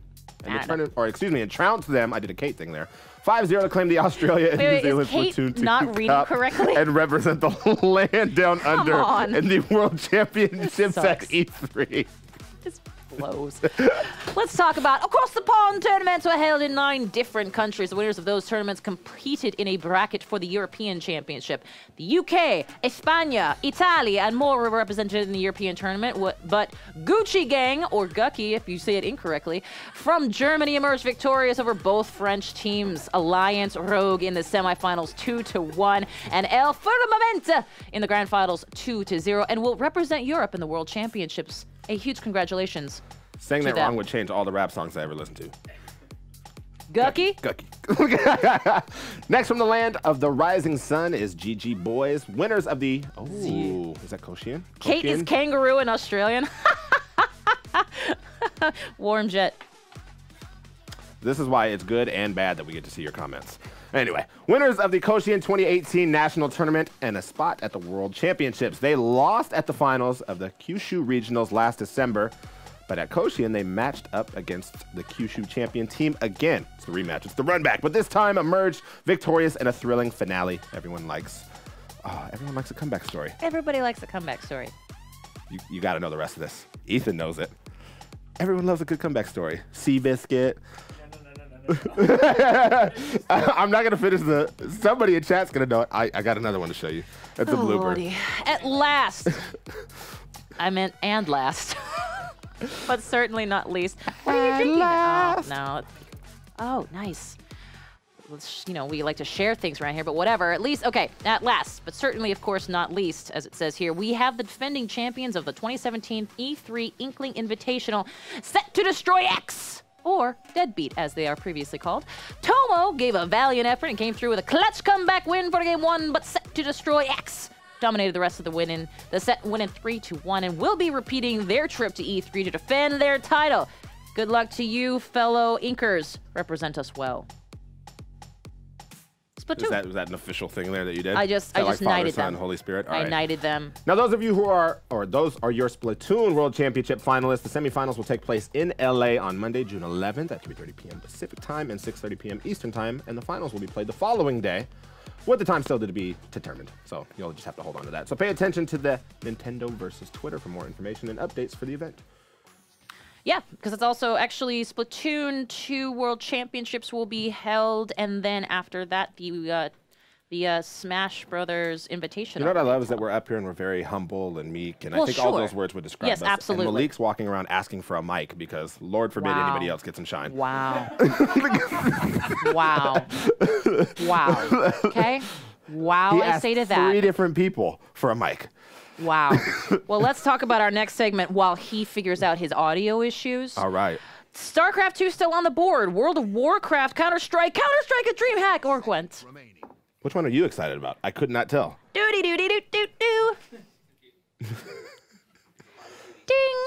And trounced them. I did a Kate thing there. 5-0 to claim the Australia and New Zealand Platoon 2 not reading Cup correctly? and represent the land down under in the World Championships at E3. This blows. Let's talk about across the pond tournaments were held in 9 different countries. The winners of those tournaments competed in a bracket for the European Championship. The UK, España, Italy, and more were represented in the European tournament. But Gucci Gang, or Gucky if you say it incorrectly, from Germany emerged victorious over both French teams. Alliance Rogue in the semifinals 2-1, and El Firmament in the grand finals 2-0, and will represent Europe in the World Championships. A huge congratulations. Saying that wrong would change all the rap songs I ever listened to. Gucky? Gucky. Next from the land of the rising sun is GG Boys, winners of the... Oh, is that Koshian? Kate is kangaroo in Australian. Warm jet. This is why it's good and bad that we get to see your comments. Anyway, winners of the Koshian 2018 National Tournament and a spot at the World Championships. They lost at the finals of the Kyushu Regionals last December, but at Koshian, they matched up against the Kyushu champion team again. It's the rematch, it's the run back, but this time emerged victorious in a thrilling finale. Everyone likes a comeback story. Everybody likes a comeback story. You got to know the rest of this. Ethan knows it. Everyone loves a good comeback story. Seabiscuit. I'm not gonna finish somebody in chat's gonna know it. I got another one to show you. It's a blooper. Lordy. At last. I meant and last. But certainly not least. What are you drinking? Oh, no. Oh, nice. You know, we like to share things around here, but whatever. At least, okay, at last, but certainly, of course, not least, as it says here, we have the defending champions of the 2017 E3 Inkling Invitational set to destroy X, or Deadbeat, as they are previously called. Tomo gave a valiant effort and came through with a clutch comeback win for Game 1, but set to destroy X dominated the rest of the set, winning 3-1, and will be repeating their trip to E3 to defend their title. Good luck to you, fellow Inkers. Represent us well. Was that an official thing there that you did? I just like knighted Father, Son, them. Holy Spirit? All I right. knighted them. Now, those of you who are, or those are your Splatoon World Championship finalists, the semifinals will take place in LA on Monday, June 11th at 3:30 p.m. Pacific time and 6:30 p.m. Eastern time, and the finals will be played the following day, with the time still to be determined. So you'll just have to hold on to that. So pay attention to the Nintendo versus Twitter for more information and updates for the event. Yeah, because it's also actually Splatoon 2 World Championships will be held, and then after that, the Smash Brothers Invitational. You know what I love is that we're up here and we're very humble and meek, and I think all those words would describe us. Yes, absolutely. And Malik's walking around asking for a mic because Lord forbid anybody else gets in shine. Wow. Wow. Wow. Okay? Wow, I say to that. 3 different people for a mic. Wow. Well, let's talk about our next segment while he figures out his audio issues. All right. StarCraft 2 still on the board. World of Warcraft, Counter-Strike, a DreamHack, or Gwent. Which one are you excited about? I could not tell. Doody-doody-doo-doo-doo. Ding!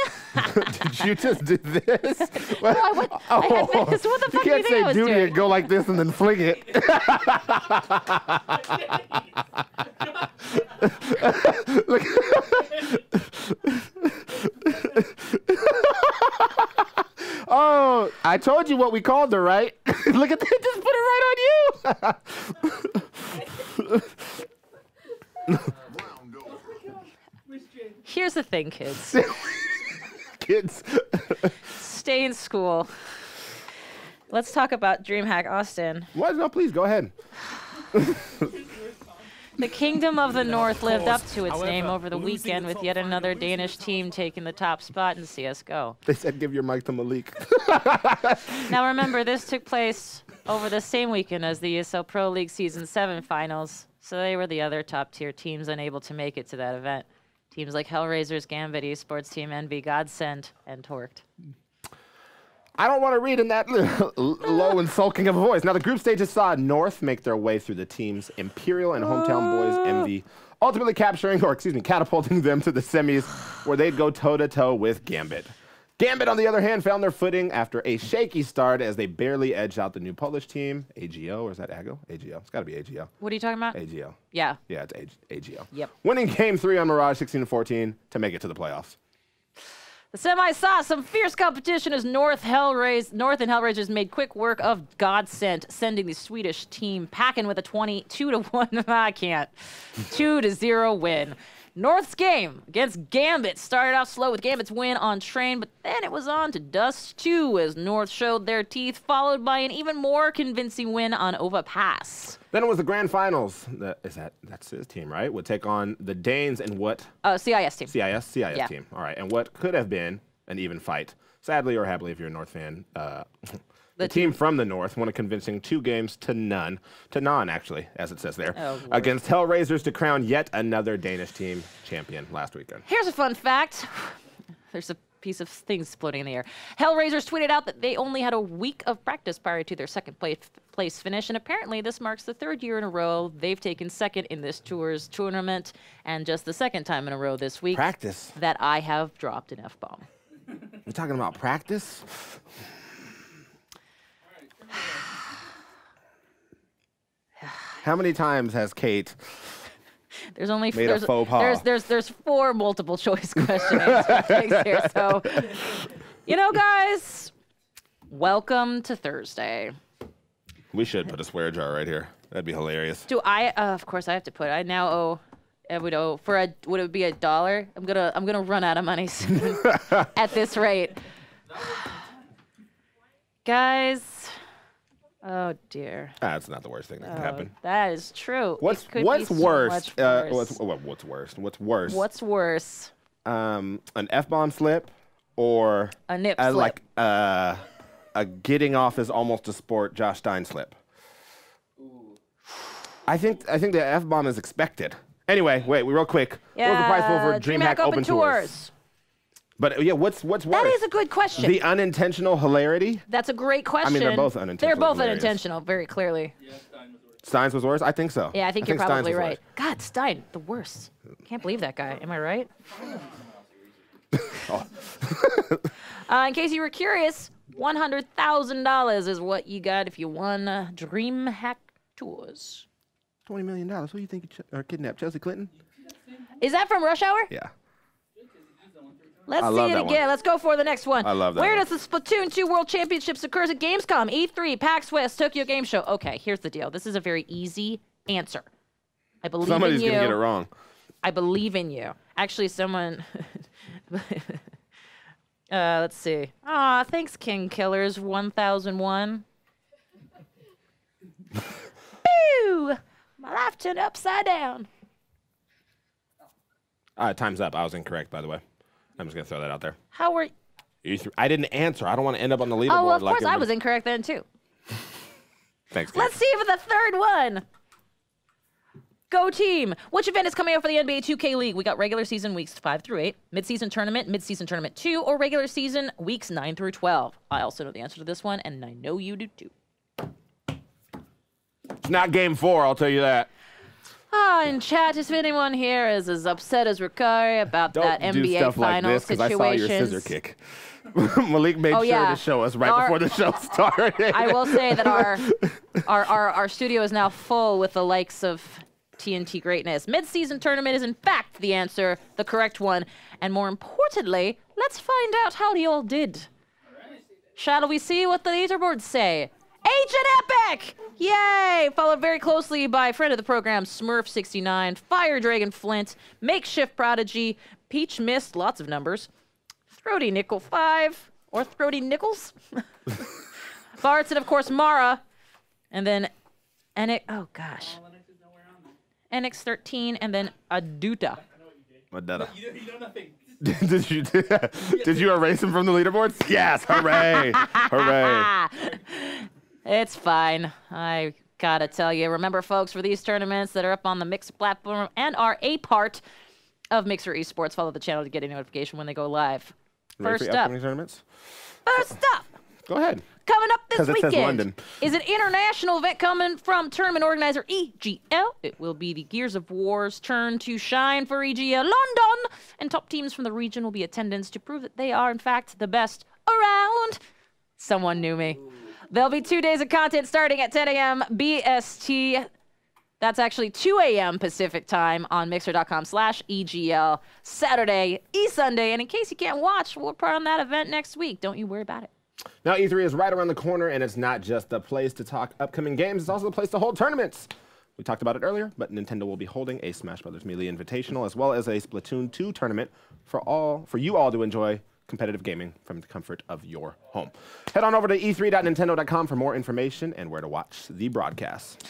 Did you just do this? No, I had this. What the fuck do you think I was doing? You can't say duty and go like this and then fling it. Look. Oh, I told you what we called her, right? Look at that, just put it right on you. Here's the thing, kids. Kids. Stay in school. Let's talk about DreamHack Austin. What? No, please, go ahead. The Kingdom of the North lived up to its name over the weekend with yet another Danish team taking the top spot in CSGO. They said give your mic to Malik. Now remember, this took place over the same weekend as the ESL Pro League Season 7 finals, so they were the other top-tier teams unable to make it to that event. Teams like Hellraisers, Gambit, Esports, Team Envy, Godsend, and Torqued. I don't want to read in that low and sulking of a voice. Now, the group stages saw North make their way through the teams Imperial and Hometown Boys Envy, ultimately catapulting them to the semis where they'd go toe-to-toe with Gambit. Gambit, on the other hand, found their footing after a shaky start as they barely edged out the new Polish team, AGO, or is that AGO? AGO. It's got to be AGO. What are you talking about? AGO. Yeah. Yeah, it's AGO. Yep. Winning Game 3 on Mirage 16-14 to make it to the playoffs. The semis saw some fierce competition as North and Hellraisers made quick work of Godsent, sending the Swedish team packing with a 22-1. I can't. 2-0 win. North's game against Gambit started off slow with Gambit's win on Train, but then it was on to Dust 2 as North showed their teeth, followed by an even more convincing win on Ova Pass. Then it was the grand finals. That's his team, right? Would take on the Danes and what? CIS team. CIS Yeah. team. All right. And what could have been an even fight. Sadly or happily, if you're a North fan, the team from the North won a convincing 2-0 to none, actually, as it says there, against Hellraisers to crown yet another Danish team champion last weekend. Here's a fun fact. There's a piece of things floating in the air. Hellraisers tweeted out that they only had a week of practice prior to their second place finish, and apparently this marks the third year in a row they've taken second in this tour's tournament, and just the second time in a row this week Practice? that I have dropped an F-bomb. You're talking about practice? How many times has Kate There's only made a faux pas? There's 4 multiple choice question answer things here. So, you know, guys, welcome to Thursday. We should put a swear jar right here. That'd be hilarious. Do I? Of course, I have to put. I now owe. I would owe for a. Would it be $1? I'm gonna run out of money soon at this rate, guys. Oh dear. That's not the worst thing that can happen. That is true. What's So worse? much worse. What's worse? What's worse? What's worse? An F-bomb slip or A nip slip. like a getting off is almost a sport Josh Stein slip. I think the F-bomb is expected. Anyway, wait, real quick. Yeah, What was the prize pool for DreamHack Open Tours? But yeah, what's worse? That is a good question. The unintentional hilarity? That's a great question. I mean, they're both unintentional. They're both hilarious. unintentional, very clearly. Yeah, Stein was worse. Stein's was worse? I think so. Yeah, I think you're Stein's probably was right. worse. God, Stein, the worst. Can't believe that guy. Am I right? In case you were curious, $100,000 is what you got if you won DreamHack Tours. $20 million. Who do you think kidnapped? Chelsea Clinton? Is that from Rush Hour? Yeah. Let's I see love it that again. one. Let's go for the next one. I love that Where one. does the Splatoon 2 World Championships occurs at Gamescom? E3, PAX West, Tokyo Game Show. Okay, here's the deal. This is a very easy answer. I believe Somebody's in you. going to get it wrong. I believe in you. Actually, someone... let's see. Aw, thanks, King Killers 1001. Boo! My life turned upside down. Time's up. I was incorrect, by the way. I'm just going to throw that out there. How were... I didn't answer. I don't want to end up on the leaderboard. Oh, well, of like course I everybody- was incorrect then, too. Thanks, Kate. Let's see for the third one. Go team. Which event is coming out for the NBA 2K League? We got regular season weeks 5 through 8, mid-season tournament 2, or regular season weeks 9 through 12. I also know the answer to this one, and I know you do too. It's not game 4, I'll tell you that. In chat, if anyone here is as upset as Rukari about Don't that do NBA stuff like finals this, because I saw your situations. scissor kick. Malik made sure yeah. to show us right before the show started. I will say that our studio is now full with the likes of TNT greatness. Mid-season tournament is in fact the answer, the correct one. And more importantly, let's find out how you all did. Shall we see what the leaderboards say? Agent Epic! Yay! Followed very closely by friend of the program, Smurf69, Fire Dragon Flint, Makeshift Prodigy, Peach Mist, lots of numbers, Throaty Nickel 5, or Throaty Nickels, Farts, and of course Mara, and then oh gosh, NX13, and then Aduta. Madetta. You know nothing. Did you erase him from the leaderboards? Yes! Hooray! Hooray! It's fine. I gotta tell you. Remember, folks, for these tournaments that are up on the Mixer platform and are a part of Mixer Esports, follow the channel to get a notification when they go live. Ready for First your up. upcoming tournaments? First up. Go ahead. coming up this 'Cause it says weekend London. is an international event coming from tournament organizer EGL. It will be the Gears of War's turn to shine for EGL London, and top teams from the region will be attendance to prove that they are, in fact, the best around. Someone knew me. There'll be 2 days of content starting at 10 a.m. BST. That's actually 2 a.m. Pacific time on mixer.com/EGL Saturday, Sunday. And in case you can't watch, we'll put on that event next week. Don't you worry about it. Now, E3 is right around the corner, and it's not just the place to talk upcoming games, it's also the place to hold tournaments. We talked about it earlier, but Nintendo will be holding a Smash Bros. Melee Invitational as well as a Splatoon 2 tournament for you all to enjoy competitive gaming from the comfort of your home. Head on over to e3.nintendo.com for more information and where to watch the broadcast.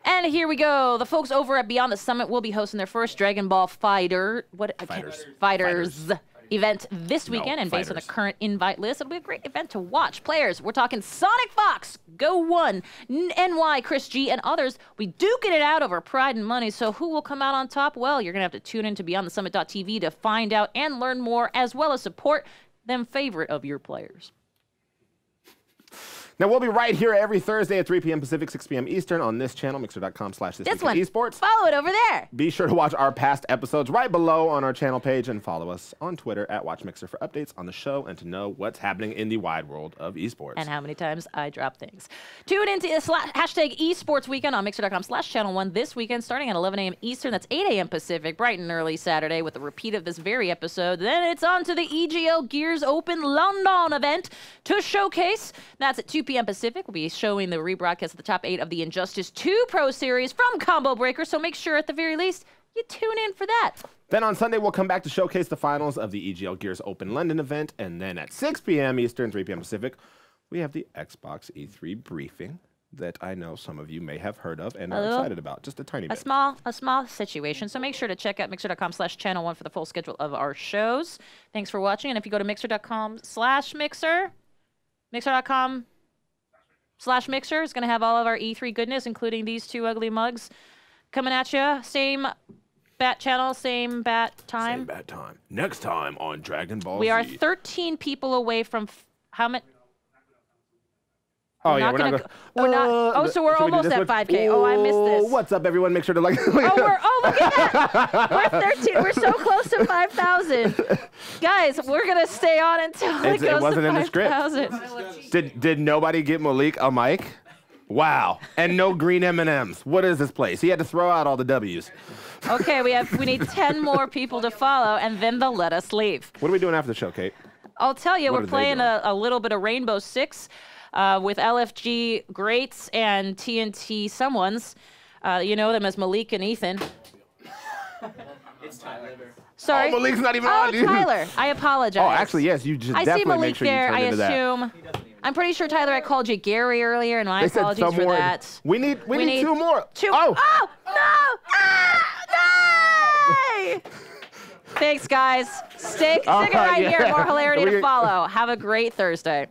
And here we go. The folks over at Beyond the Summit will be hosting their first Dragon Ball Fighters event this weekend. And based on the current invite list, it'll be a great event to watch. Players, we're talking Sonic Fox, Go One, NY, Chris G, and others. We duking it out over pride and money. So who will come out on top? Well, you're going to have to tune in to BeyondTheSummit.tv to find out and learn more, as well as support them favorite of your players. Now, we'll be right here every Thursday at 3 p.m. Pacific, 6 p.m. Eastern on this channel, mixer.com/thisweekinesports. Follow it over there. Be sure to watch our past episodes right below on our channel page and follow us on Twitter at WatchMixer for updates on the show and to know what's happening in the wide world of esports. And how many times I drop things. Tune into hashtag esports weekend on mixer.com/channel1 this weekend starting at 11 a.m. Eastern. That's 8 a.m. Pacific, bright and early Saturday with a repeat of this very episode. Then it's on to the EGL Gears Open London event to showcase. That's at 2 p.m. Pacific. We'll be showing the rebroadcast of the top 8 of the Injustice 2 Pro Series from Combo Breaker, so make sure at the very least you tune in for that. Then on Sunday, we'll come back to showcase the finals of the EGL Gears Open London event, and then at 6 p.m. Eastern, 3 p.m. Pacific, we have the Xbox E3 briefing that I know some of you may have heard of and are excited about, just a tiny bit. A small situation, so make sure to check out mixer.com/channel1 for the full schedule of our shows. Thanks for watching, and if you go to mixer.com/mixer, mixer.com/mixer is going to have all of our E3 goodness, including these two ugly mugs coming at you. Same bat channel, same bat time. Same bat time. Next time on Dragon Ball Z. We are 13 people away from how many? Oh, yeah, we're not so we're almost at 5K. Oh, I missed this. What's up, everyone? Make sure to like. Look at that. We're 13. We're so close to 5,000. Guys, we're going to stay on until it goes wasn't to in the script. 5,000. Did nobody get Malik a mic? Wow. And no green M&Ms. What is this place? He had to throw out all the W's. Okay, we need 10 more people to follow, and then they'll let us leave. What are we doing after the show, Kate? I'll tell you, What we're are they playing doing? a little bit of Rainbow Six with LFG Greats and TNT Someones. You know them as Malik and Ethan. It's Tyler. Sorry. Oh, Malik's not even on, dude. Tyler. I apologize. Oh, actually, yes. You just I see definitely Malik make sure you there. turn I into that. assume. I'm pretty sure, Tyler, I called you Gary earlier, and my They said apologies some for more. that. We need 2 more. Two. Oh. Oh, no! Ah, no! Thanks, guys. Stick it right here. More hilarity to follow. Have a great Thursday.